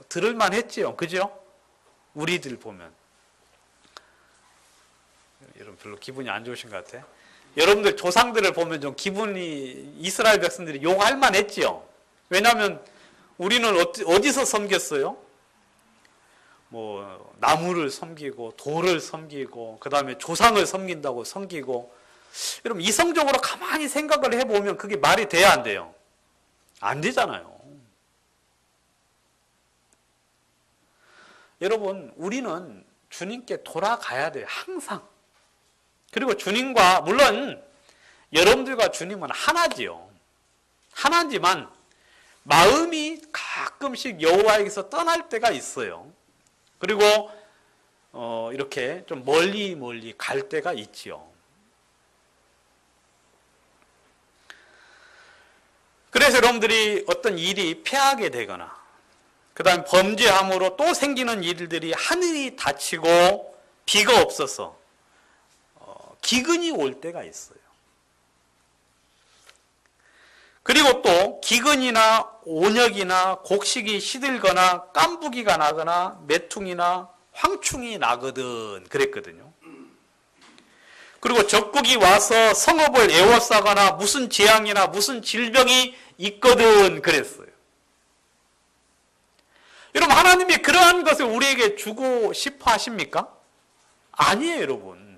들을만 했지요. 그죠? 우리들 보면. 여러분 별로 기분이 안 좋으신 것 같아. 여러분들 조상들을 보면 좀 기분이 이스라엘 백성들이 욕할 만 했지요. 왜냐하면 우리는 어디서 섬겼어요? 뭐 나무를 섬기고 돌을 섬기고 그 다음에 조상을 섬긴다고 섬기고. 여러분 이성적으로 가만히 생각을 해보면 그게 말이 돼야 안 돼요? 안 되잖아요. 여러분 우리는 주님께 돌아가야 돼요. 항상. 그리고 주님과 물론 여러분들과 주님은 하나지요. 하나지만 마음이 가끔씩 여호와에게서 떠날 때가 있어요. 그리고 이렇게 좀 멀리 갈 때가 있지요. 그래서 여러분들이 어떤 일이 패하게 되거나 그 다음 범죄함으로 또 생기는 일들이 하늘이 닫히고 비가 없어서 기근이 올 때가 있어요. 그리고 또 기근이나 온역이나 곡식이 시들거나 깐부기가 나거나 매퉁이나 황충이 나거든 그랬거든요. 그리고 적국이 와서 성읍을 에워싸거나 무슨 재앙이나 무슨 질병이 있거든 그랬어요. 여러분 하나님이 그러한 것을 우리에게 주고 싶어 하십니까? 아니에요 여러분.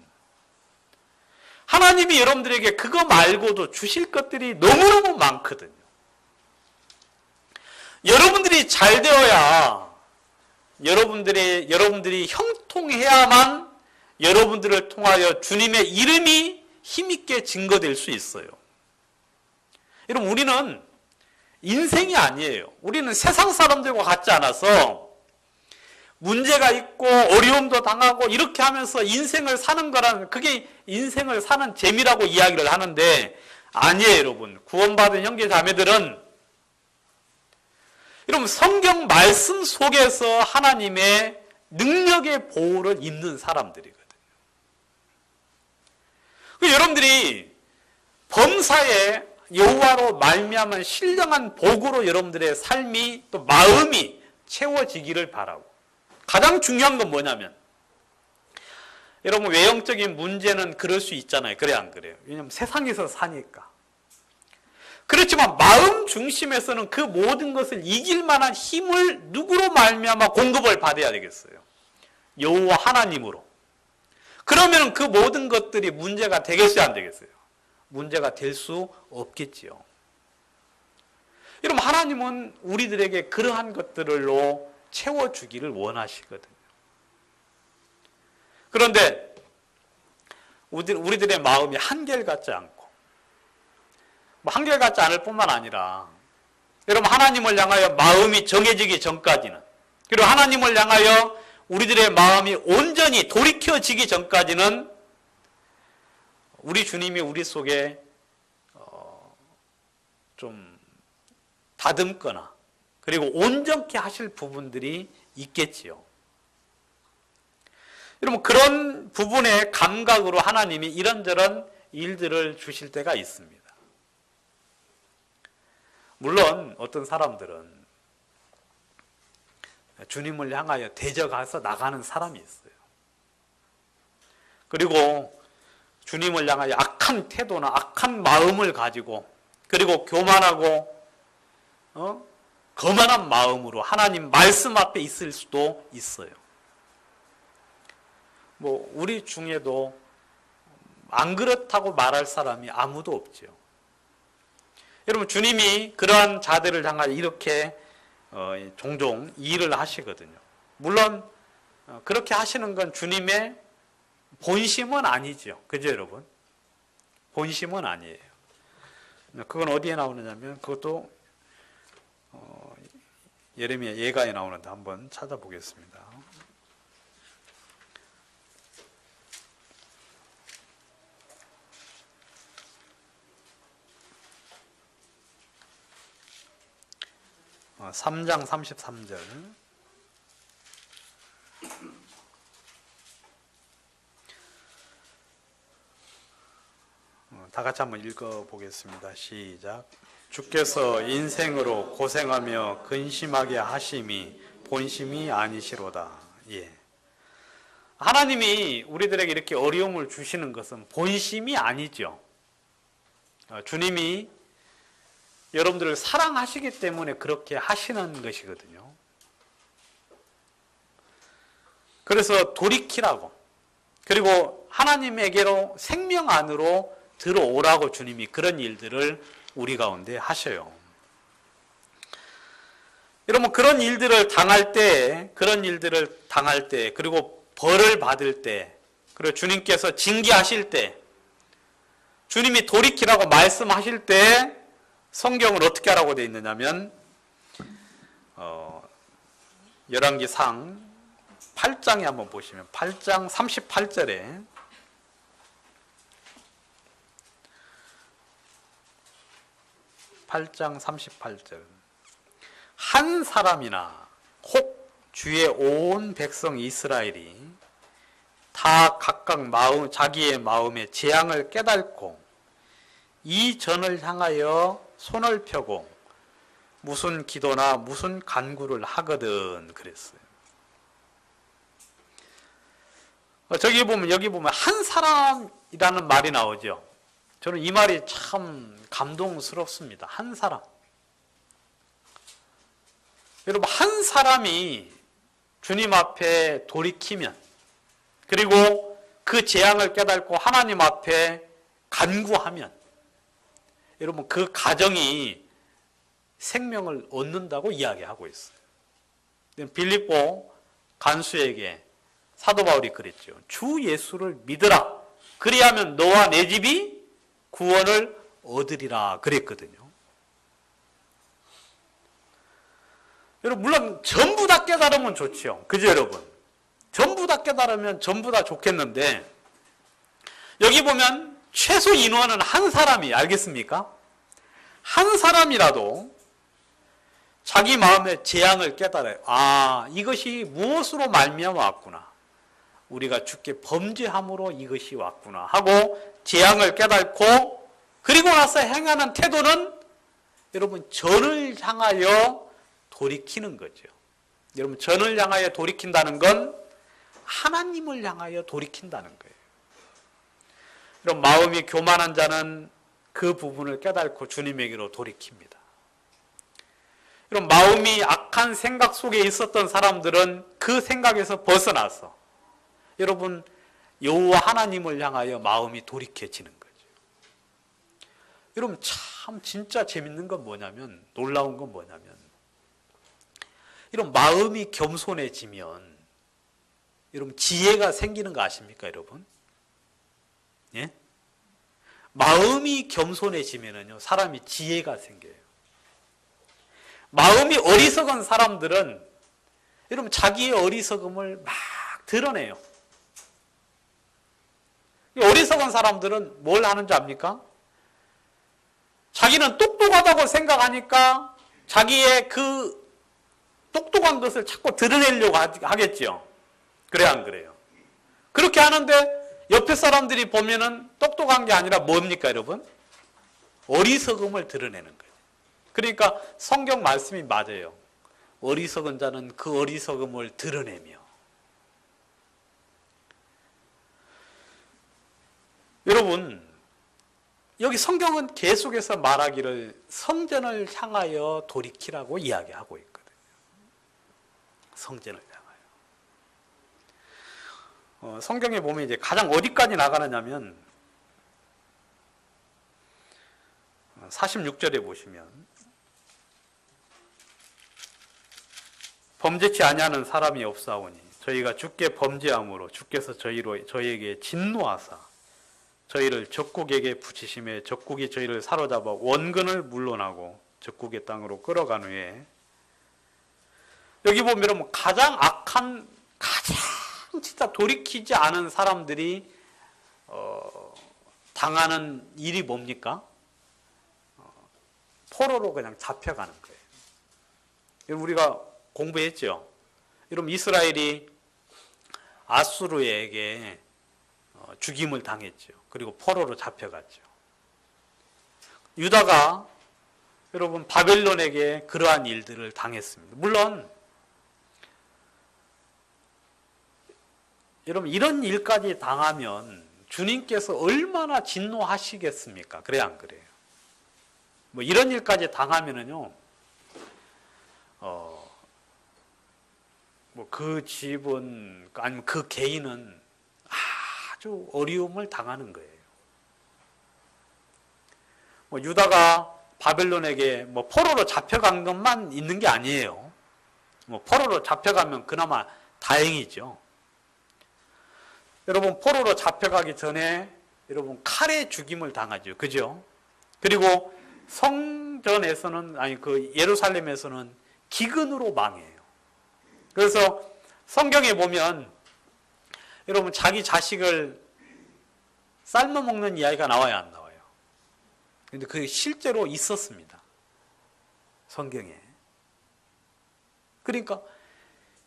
하나님이 여러분들에게 그거 말고도 주실 것들이 너무너무 많거든요. 여러분들이 잘 되어야 여러분들이 형통해야만 여러분들을 통하여 주님의 이름이 힘있게 증거될 수 있어요. 여러분 우리는 인생이 아니에요. 우리는 세상 사람들과 같지 않아서 문제가 있고 어려움도 당하고 이렇게 하면서 인생을 사는 거라는 그게 인생을 사는 재미라고 이야기를 하는데 아니에요 여러분. 구원받은 형제 자매들은 여러분 성경 말씀 속에서 하나님의 능력의 보호를 입는 사람들이거든요. 여러분들이 범사에 여호와로 말미암은 신령한 복으로 여러분들의 삶이 또 마음이 채워지기를 바라고 가장 중요한 건 뭐냐면 여러분 외형적인 문제는 그럴 수 있잖아요. 그래 안 그래요? 왜냐하면 세상에서 사니까. 그렇지만 마음 중심에서는 그 모든 것을 이길 만한 힘을 누구로 말미암아 공급을 받아야 되겠어요? 여호와 하나님으로. 그러면 그 모든 것들이 문제가 되겠어요? 안 되겠어요? 문제가 될 수 없겠지요. 여러분 하나님은 우리들에게 그러한 것들로 채워주기를 원하시거든요. 그런데 우리들의 마음이 한결같지 않고 한결같지 않을 뿐만 아니라 여러분 하나님을 향하여 마음이 정해지기 전까지는 그리고 하나님을 향하여 우리들의 마음이 온전히 돌이켜지기 전까지는 우리 주님이 우리 속에 좀 다듬거나 그리고 온전케 하실 부분들이 있겠지요. 여러분 그런 부분의 감각으로 하나님이 이런저런 일들을 주실 때가 있습니다. 물론 어떤 사람들은 주님을 향하여 대적해서 나가는 사람이 있어요. 그리고 주님을 향하여 악한 태도나 악한 마음을 가지고 그리고 교만하고 거만한 마음으로 하나님 말씀 앞에 있을 수도 있어요. 뭐 우리 중에도 안 그렇다고 말할 사람이 아무도 없죠. 여러분 주님이 그러한 자들을 향하여 이렇게 종종 일을 하시거든요. 물론 그렇게 하시는 건 주님의 본심은 아니죠. 그죠 여러분? 본심은 아니에요. 그건 어디에 나오느냐면 그것도 예레미야 예가에 나오는데 한번 찾아보겠습니다. 3장 33절. 다 같이 한번 읽어보겠습니다. 시작. 주께서 인생으로 고생하며 근심하게 하심이 본심이 아니시로다. 예. 하나님이 우리들에게 이렇게 어려움을 주시는 것은 본심이 아니죠. 주님이 여러분들을 사랑하시기 때문에 그렇게 하시는 것이거든요. 그래서 돌이키라고, 그리고 하나님에게로 생명 안으로 들어오라고 주님이 그런 일들을 우리 가운데 하셔요. 여러분, 그런 일들을 당할 때, 그리고 벌을 받을 때, 그리고 주님께서 징계하실 때, 주님이 돌이키라고 말씀하실 때 성경을 어떻게 하라고 되어 있느냐면 열왕기상 8장에 한번 보시면 8장 38절에 한 사람이나 혹 주의 온 백성 이스라엘이 다 각각 자기의 마음의 재앙을 깨닫고 이 전을 향하여 손을 펴고 무슨 기도나 무슨 간구를 하거든 그랬어요. 여기 보면 한 사람이라는 말이 나오죠. 저는 이 말이 참 감동스럽습니다. 한 사람. 여러분, 한 사람이 주님 앞에 돌이키면, 그리고 그 재앙을 깨닫고 하나님 앞에 간구하면, 여러분, 그 가정이 생명을 얻는다고 이야기하고 있어요. 빌립보 간수에게 사도 바울이 그랬죠. 주 예수를 믿으라. 그리하면 너와 내 집이 구원을 얻으리라 그랬거든요. 여러분, 물론 전부 다 깨달으면 좋죠. 그죠, 여러분? 전부 다 깨달으면 전부 다 좋겠는데, 여기 보면 최소 인원은 한 사람이, 알겠습니까? 한 사람이라도 자기 마음의 재앙을 깨달아요. 아, 이것이 무엇으로 말미암아 왔구나. 우리가 주께 범죄함으로 이것이 왔구나 하고 재앙을 깨닫고, 그리고 나서 행하는 태도는 여러분 전을 향하여 돌이키는 거죠. 여러분, 전을 향하여 돌이킨다는 건 하나님을 향하여 돌이킨다는 거예요. 여러분, 마음이 교만한 자는 그 부분을 깨닫고 주님에게로 돌이킵니다. 여러분, 마음이 악한 생각 속에 있었던 사람들은 그 생각에서 벗어나서 여러분, 여호와 하나님을 향하여 마음이 돌이켜지는 거죠. 여러분, 참 진짜 재밌는 건 뭐냐면, 놀라운 건 뭐냐면, 이런 마음이 겸손해지면 여러분 지혜가 생기는 거 아십니까, 여러분? 예? 마음이 겸손해지면은요, 사람이 지혜가 생겨요. 마음이 어리석은 사람들은 여러분 자기의 어리석음을 막 드러내요. 어리석은 사람들은 뭘 하는 줄 압니까? 자기는 똑똑하다고 생각하니까 자기의 그 똑똑한 것을 자꾸 드러내려고 하겠죠. 그래, 안 그래요? 그렇게 하는데 옆에 사람들이 보면은 똑똑한 게 아니라 뭡니까, 여러분? 어리석음을 드러내는 거예요. 그러니까 성경 말씀이 맞아요. 어리석은 자는 그 어리석음을 드러내며. 여러분, 여기 성경은 계속해서 말하기를 성전을 향하여 돌이키라고 이야기하고 있거든요. 성전을 향하여. 성경에 보면 이제 가장 어디까지 나가느냐면 46절에 보시면 범죄치 아니하는 사람이 없사오니 저희가 주께 범죄함으로 주께서 저희에게 진노하사 저희를 적국에게 붙이심에 적국이 저희를 사로잡아 원근을 물론하고 적국의 땅으로 끌어간 후에, 여기 보면 가장 악한, 가장 진짜 돌이키지 않은 사람들이 당하는 일이 뭡니까? 포로로 그냥 잡혀가는 거예요. 우리가 공부했죠. 여러분 이스라엘이 아수르에게 죽임을 당했죠. 그리고 포로로 잡혀갔죠. 유다가 여러분 바벨론에게 그러한 일들을 당했습니다. 물론 여러분 이런 일까지 당하면 주님께서 얼마나 진노하시겠습니까? 그래 안 그래요? 뭐 이런 일까지 당하면은요, 뭐 그 집은 아니면 그 개인은 아주 어려움을 당하는 거예요. 뭐 유다가 바벨론에게 뭐 포로로 잡혀간 것만 있는 게 아니에요. 뭐 포로로 잡혀가면 그나마 다행이죠. 여러분 포로로 잡혀가기 전에 여러분 칼에 죽임을 당하죠. 그죠? 그리고 성전에서는 아니 그 예루살렘에서는 기근으로 망해요. 그래서 성경에 보면 여러분 자기 자식을 삶아 먹는 이야기가 나와요, 안 나와요? 근데 그게 실제로 있었습니다. 성경에. 그러니까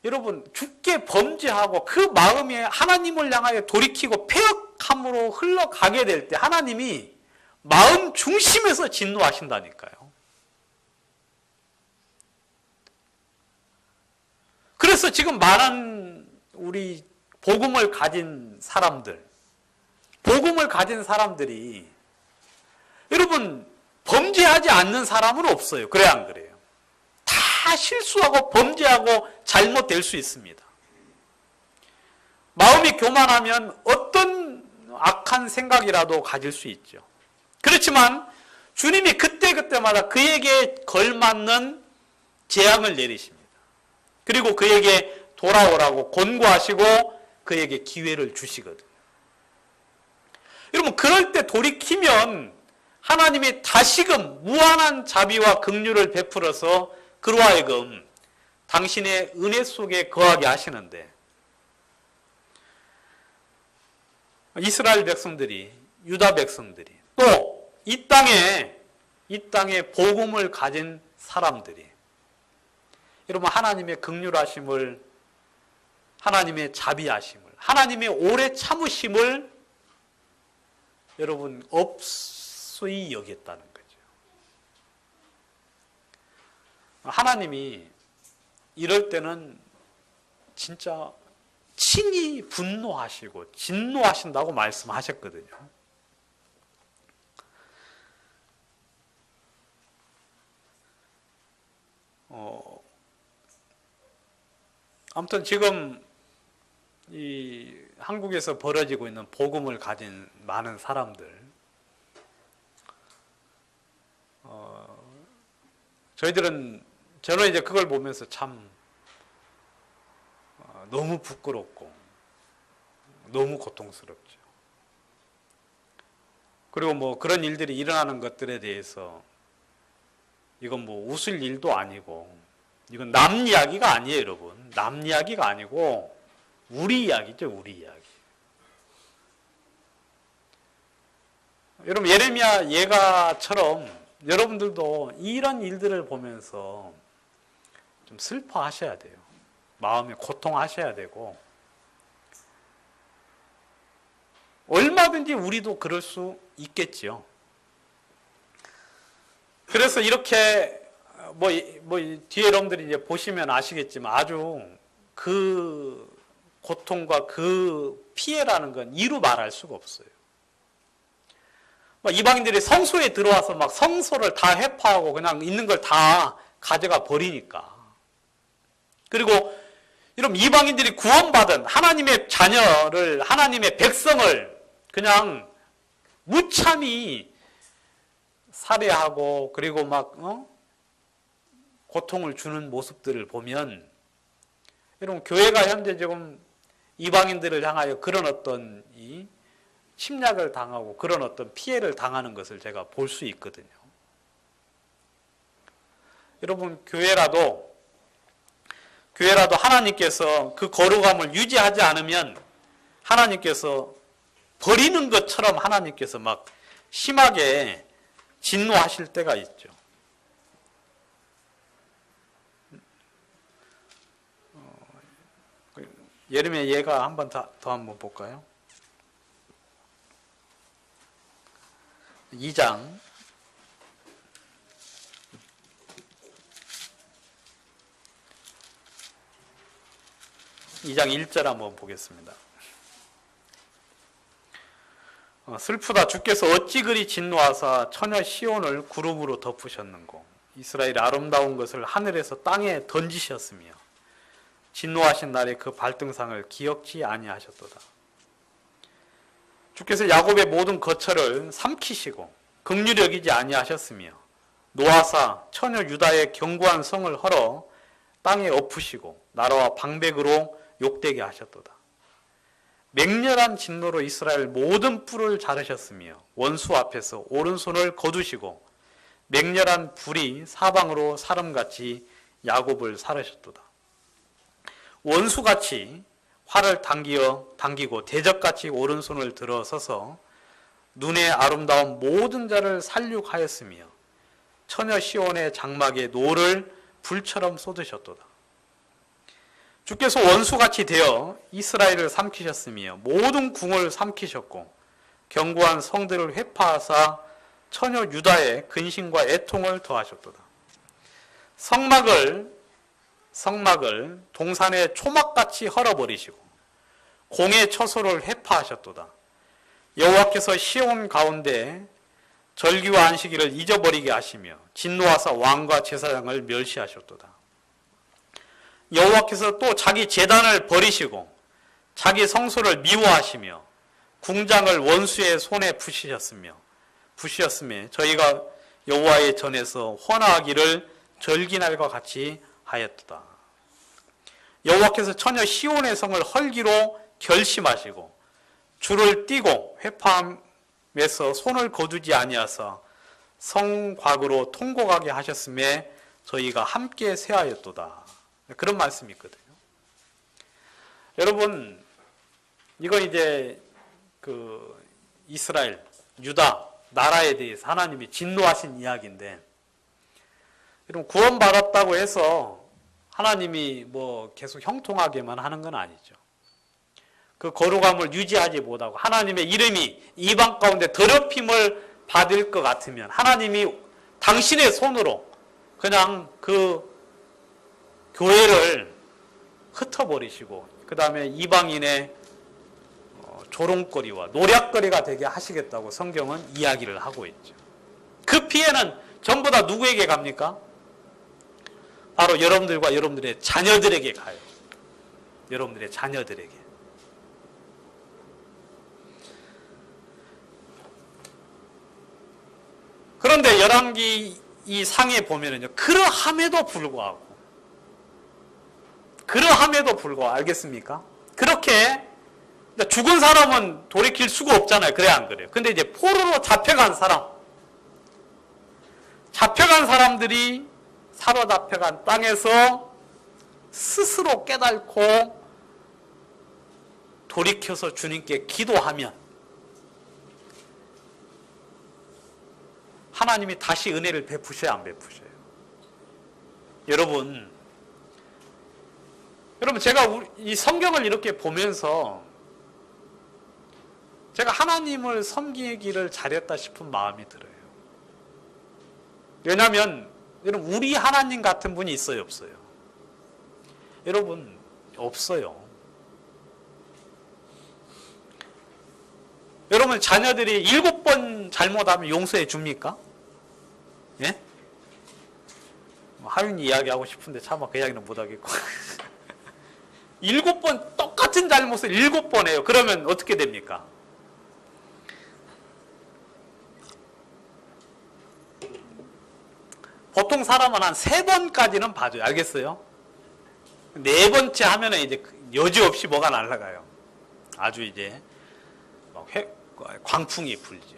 여러분 죽게 범죄하고 그 마음이 하나님을 향하여 돌이키고 패역함으로 흘러가게 될 때 하나님이 마음 중심에서 진노하신다니까요. 그래서 지금 많은 우리 복음을 가진 사람들이 여러분 범죄하지 않는 사람은 없어요. 그래 안 그래요? 다 실수하고 범죄하고 잘못될 수 있습니다. 마음이 교만하면 어떤 악한 생각이라도 가질 수 있죠. 그렇지만 주님이 그때그때마다 그에게 걸맞는 재앙을 내리십니다. 그리고 그에게 돌아오라고 권고하시고 그에게 기회를 주시거든요. 여러분 그럴 때 돌이키면 하나님이 다시금 무한한 자비와 긍휼을 베풀어서 그로 하여금 당신의 은혜 속에 거하게 하시는데 이스라엘 백성들이 유다 백성들이 또 이 땅에 복음을 가진 사람들이 여러분 하나님의 긍휼하심을 하나님의 자비하심을 하나님의 오래 참으심을 여러분 업소히 여겼다는 거죠. 하나님이 이럴 때는 진짜 친히 분노하시고 진노하신다고 말씀하셨거든요. 아무튼 지금 이 한국에서 벌어지고 있는 복음을 가진 많은 사람들, 저는 이제 그걸 보면서 참 너무 부끄럽고 너무 고통스럽죠. 그리고 뭐 그런 일들이 일어나는 것들에 대해서 이건 뭐 웃을 일도 아니고 이건 남 이야기가 아니에요, 여러분. 남 이야기가 아니고 우리 이야기죠, 우리 이야기. 여러분 예레미야 예가처럼 여러분들도 이런 일들을 보면서 좀 슬퍼하셔야 돼요. 마음에 고통하셔야 되고 얼마든지 우리도 그럴 수 있겠지요. 그래서 이렇게 뭐 뒤에 여러분들이 이제 보시면 아시겠지만 아주 그 고통과 그 피해라는 건 이루 말할 수가 없어요. 이방인들이 성소에 들어와서 막 성소를 다 회파하고 그냥 있는 걸 다 가져가 버리니까. 그리고 여러분 이방인들이 구원받은 하나님의 자녀를 하나님의 백성을 그냥 무참히 살해하고 그리고 막 고통을 주는 모습들을 보면 여러분 교회가 현재 지금 이방인들을 향하여 그런 어떤 이 침략을 당하고 그런 어떤 피해를 당하는 것을 제가 볼 수 있거든요. 여러분 교회라도 하나님께서 그 거룩함을 유지하지 않으면 하나님께서 버리는 것처럼 하나님께서 막 심하게 진노하실 때가 있죠. 예레미야 예가 한 번 더 한번 볼까요? 2장 1절 한번 보겠습니다. 슬프다. 주께서 어찌 그리 진노하사 처녀 시온을 구름으로 덮으셨는고 이스라엘의 아름다운 것을 하늘에서 땅에 던지셨으며 진노하신 날에 그 발등상을 기억지 아니하셨도다. 주께서 야곱의 모든 거처를 삼키시고 긍휼히 여기지 아니하셨으며 노아사 처녀 유다의 견고한 성을 헐어 땅에 엎으시고 나라와 방백으로 욕되게 하셨도다. 맹렬한 진노로 이스라엘 모든 뿔을 자르셨으며 원수 앞에서 오른손을 거두시고 맹렬한 불이 사방으로 사름같이 야곱을 사르셨도다. 원수같이 활을 당기고 대적같이 오른손을 들어서서 눈에 아름다운 모든 자를 살육하였으며 처녀 시온의 장막에 노를 불처럼 쏟으셨도다. 주께서 원수같이 되어 이스라엘을 삼키셨으며 모든 궁을 삼키셨고 견고한 성들을 회파하사 처녀 유다의 근심과 애통을 더하셨도다. 성막을 동산의 초막같이 헐어버리시고 공의 처소를 회파하셨도다. 여호와께서 시온 가운데 절기와 안식일을 잊어버리게 하시며 진노하사 왕과 제사장을 멸시하셨도다. 여호와께서 또 자기 제단을 버리시고 자기 성소를 미워하시며 궁장을 원수의 손에 부시셨으며 저희가 여호와의 전에서 헌화하기를 절기날과 같이 하였도다. 여호와께서 처녀 시온의 성을 헐기로 결심하시고 줄을 띠고 회파함에서 손을 거두지 아니하사 성곽으로 통곡하게 하셨음에 저희가 함께 세하였도다. 그런 말씀이 있거든요. 여러분, 이건 이제 그 이스라엘, 유다 나라에 대해서 하나님이 진노하신 이야기인데, 여러분 구원받았다고 해서 하나님이 뭐 계속 형통하게만 하는 건 아니죠. 그 거룩함을 유지하지 못하고 하나님의 이름이 이방 가운데 더럽힘을 받을 것 같으면 하나님이 당신의 손으로 그냥 그 교회를 흩어버리시고 그 다음에 이방인의 조롱거리와 노략거리가 되게 하시겠다고 성경은 이야기를 하고 있죠. 그 피해는 전부 다 누구에게 갑니까? 바로 여러분들과 여러분들의 자녀들에게 가요. 여러분들의 자녀들에게. 그런데 열왕기 이 상에 보면은요, 그러함에도 불구하고 알겠습니까? 그렇게 죽은 사람은 돌이킬 수가 없잖아요. 그래 안 그래요? 근데 이제 포로로 잡혀간 사람들이 사로잡혀간 땅에서 스스로 깨닫고 돌이켜서 주님께 기도하면 하나님이 다시 은혜를 베푸셔야 안 베푸셔요? 여러분 제가 이 성경을 이렇게 보면서 제가 하나님을 섬기기를 잘했다 싶은 마음이 들어요. 왜냐하면 여러분 우리 하나님 같은 분이 있어요, 없어요? 여러분 없어요. 여러분 자녀들이 7번 잘못하면 용서해 줍니까? 예? 하윤이 이야기하고 싶은데 차마 그 이야기는 못하겠고 7번 똑같은 잘못을 7번 해요. 그러면 어떻게 됩니까? 보통 사람은 한 3번까지는 봐줘요. 알겠어요? 4번째 하면은 이제 여지없이 뭐가 날아가요. 아주 이제 막 광풍이 불죠.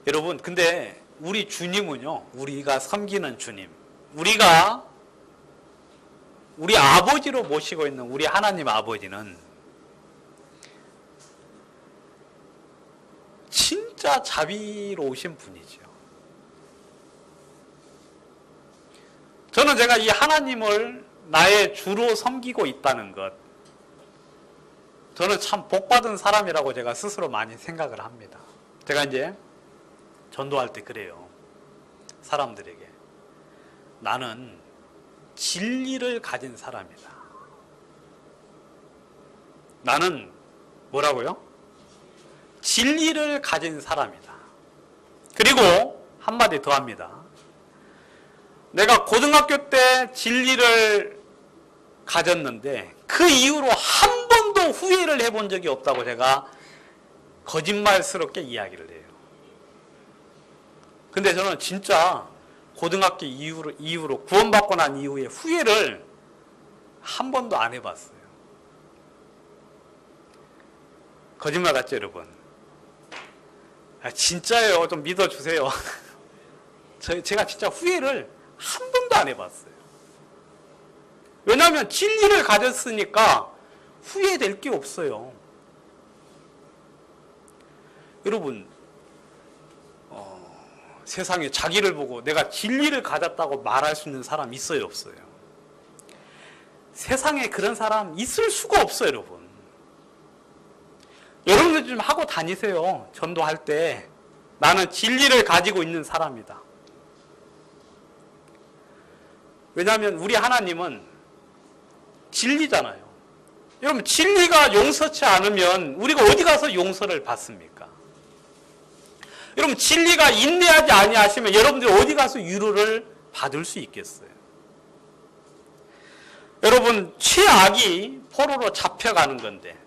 여러분, 근데 우리 주님은요, 우리가 섬기는 주님, 우리 아버지로 모시고 있는 우리 하나님 아버지는 진짜 자비로우신 분이죠. 저는 제가 이 하나님을 나의 주로 섬기고 있다는 것, 저는 참 복받은 사람이라고 제가 스스로 많이 생각을 합니다. 제가 이제 전도할 때 그래요. 사람들에게. 나는 진리를 가진 사람이다. 나는 뭐라고요? 진리를 가진 사람이다. 그리고 한마디 더 합니다. 내가 고등학교 때 진리를 가졌는데 그 이후로 한 번도 후회를 해본 적이 없다고 제가 거짓말스럽게 이야기를 해요. 근데 저는 진짜 고등학교 이후로 구원받고 난 이후에 후회를 한 번도 안 해봤어요. 거짓말 같죠, 여러분? 진짜예요. 좀 믿어주세요. 제가 진짜 후회를 한 번도 안 해봤어요. 왜냐하면 진리를 가졌으니까 후회될 게 없어요. 여러분, 세상에 자기를 보고 내가 진리를 가졌다고 말할 수 있는 사람 있어요, 없어요? 세상에 그런 사람 있을 수가 없어요, 여러분. 여러분들 좀 하고 다니세요. 전도할 때 나는 진리를 가지고 있는 사람이다. 왜냐하면 우리 하나님은 진리잖아요. 여러분, 진리가 용서치 않으면 우리가 어디 가서 용서를 받습니까? 여러분, 진리가 인내하지 아니하시면 여러분들이 어디 가서 위로를 받을 수 있겠어요? 여러분, 최악이 포로로 잡혀가는 건데,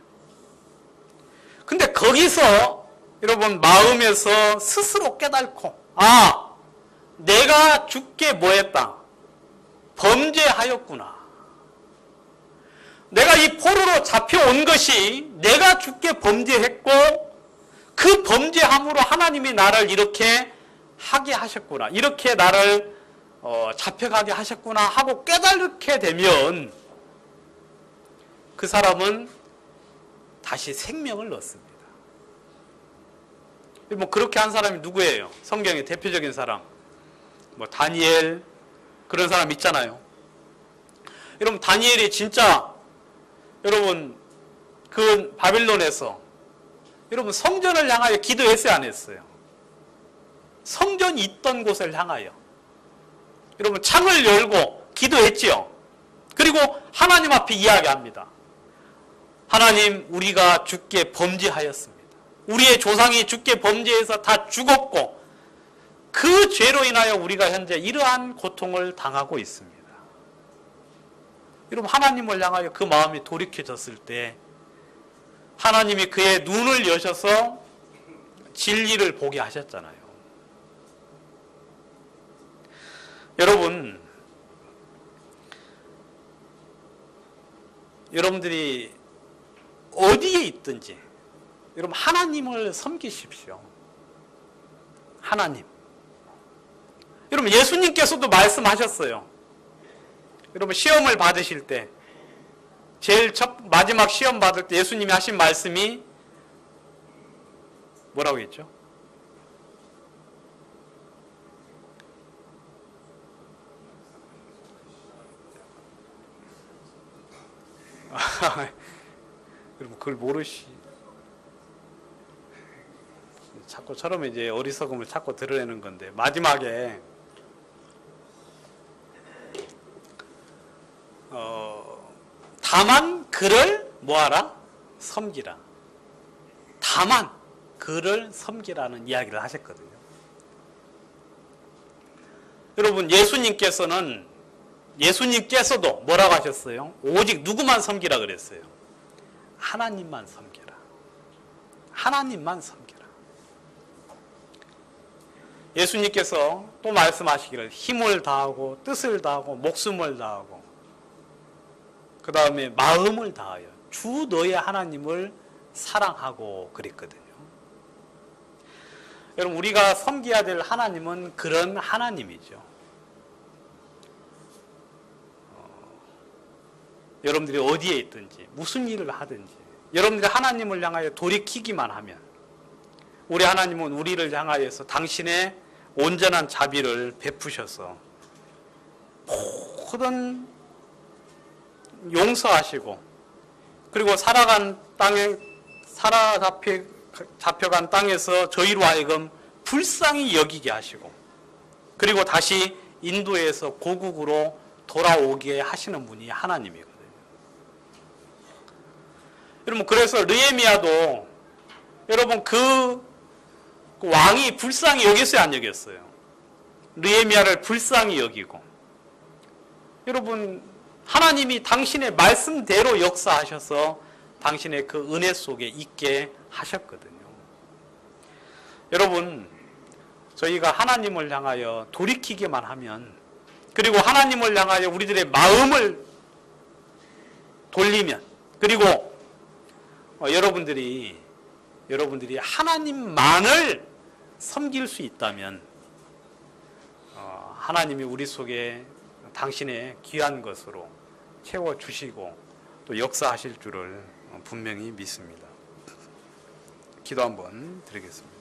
근데 거기서 여러분 마음에서 스스로 깨닫고, 아, 내가 주께 뭐했다? 범죄하였구나. 내가 이 포로로 잡혀온 것이 내가 주께 범죄했고 그 범죄함으로 하나님이 나를 이렇게 하게 하셨구나. 이렇게 나를 잡혀가게 하셨구나 하고 깨닫게 되면 그 사람은 다시 생명을 얻습니다. 뭐 그렇게 한 사람이 누구예요? 성경의 대표적인 사람. 뭐 다니엘 그런 사람 있잖아요. 여러분, 다니엘이 진짜 여러분 그 바빌론에서 여러분 성전을 향하여 기도했어요, 안 했어요? 성전이 있던 곳을 향하여 여러분 창을 열고 기도했지요. 그리고 하나님 앞에 이야기합니다. 하나님, 우리가 주께 범죄하였습니다. 우리의 조상이 주께 범죄해서 다 죽었고 그 죄로 인하여 우리가 현재 이러한 고통을 당하고 있습니다. 여러분, 하나님을 향하여 그 마음이 돌이켜졌을 때 하나님이 그의 눈을 여셔서 진리를 보게 하셨잖아요. 여러분, 여러분들이 어디에 있든지 여러분 하나님을 섬기십시오. 하나님. 여러분, 예수님께서도 말씀하셨어요. 여러분, 시험을 받으실 때 제일 마지막 시험 받을 때 예수님이 하신 말씀이 뭐라고 했죠? 여러분, 그걸 자꾸 저러면 이제 어리석음을 자꾸 드러내는 건데, 마지막에 다만 그를 뭐하라? 섬기라. 다만 그를 섬기라는 이야기를 하셨거든요. 여러분, 예수님께서도 뭐라고 하셨어요? 오직 누구만 섬기라 그랬어요? 하나님만 섬기라. 하나님만 섬기라. 예수님께서 또 말씀하시기를 힘을 다하고 뜻을 다하고 목숨을 다하고 그 다음에 마음을 다하여 주 너의 하나님을 사랑하고 그랬거든요. 여러분, 우리가 섬겨야 될 하나님은 그런 하나님이죠. 여러분들이 어디에 있든지 무슨 일을 하든지 여러분들이 하나님을 향하여 돌이키기만 하면 우리 하나님은 우리를 향하여서 당신의 온전한 자비를 베푸셔서 모든 용서하시고 그리고 잡혀간 땅에서 저희로 하여금 불쌍히 여기게 하시고 그리고 다시 인도에서 고국으로 돌아오게 하시는 분이 하나님이거든요. 여러분 그래서 느헤미야도 여러분 그 왕이 불쌍히 여겼어요, 안 여겼어요? 느헤미야를 불쌍히 여기고 여러분 하나님이 당신의 말씀대로 역사하셔서 당신의 그 은혜 속에 있게 하셨거든요. 여러분 저희가 하나님을 향하여 돌이키기만 하면 그리고 하나님을 향하여 우리들의 마음을 돌리면 그리고 여러분들이 하나님만을 섬길 수 있다면 하나님이 우리 속에 당신의 귀한 것으로 채워주시고 또 역사하실 줄을 분명히 믿습니다. 기도 한번 드리겠습니다.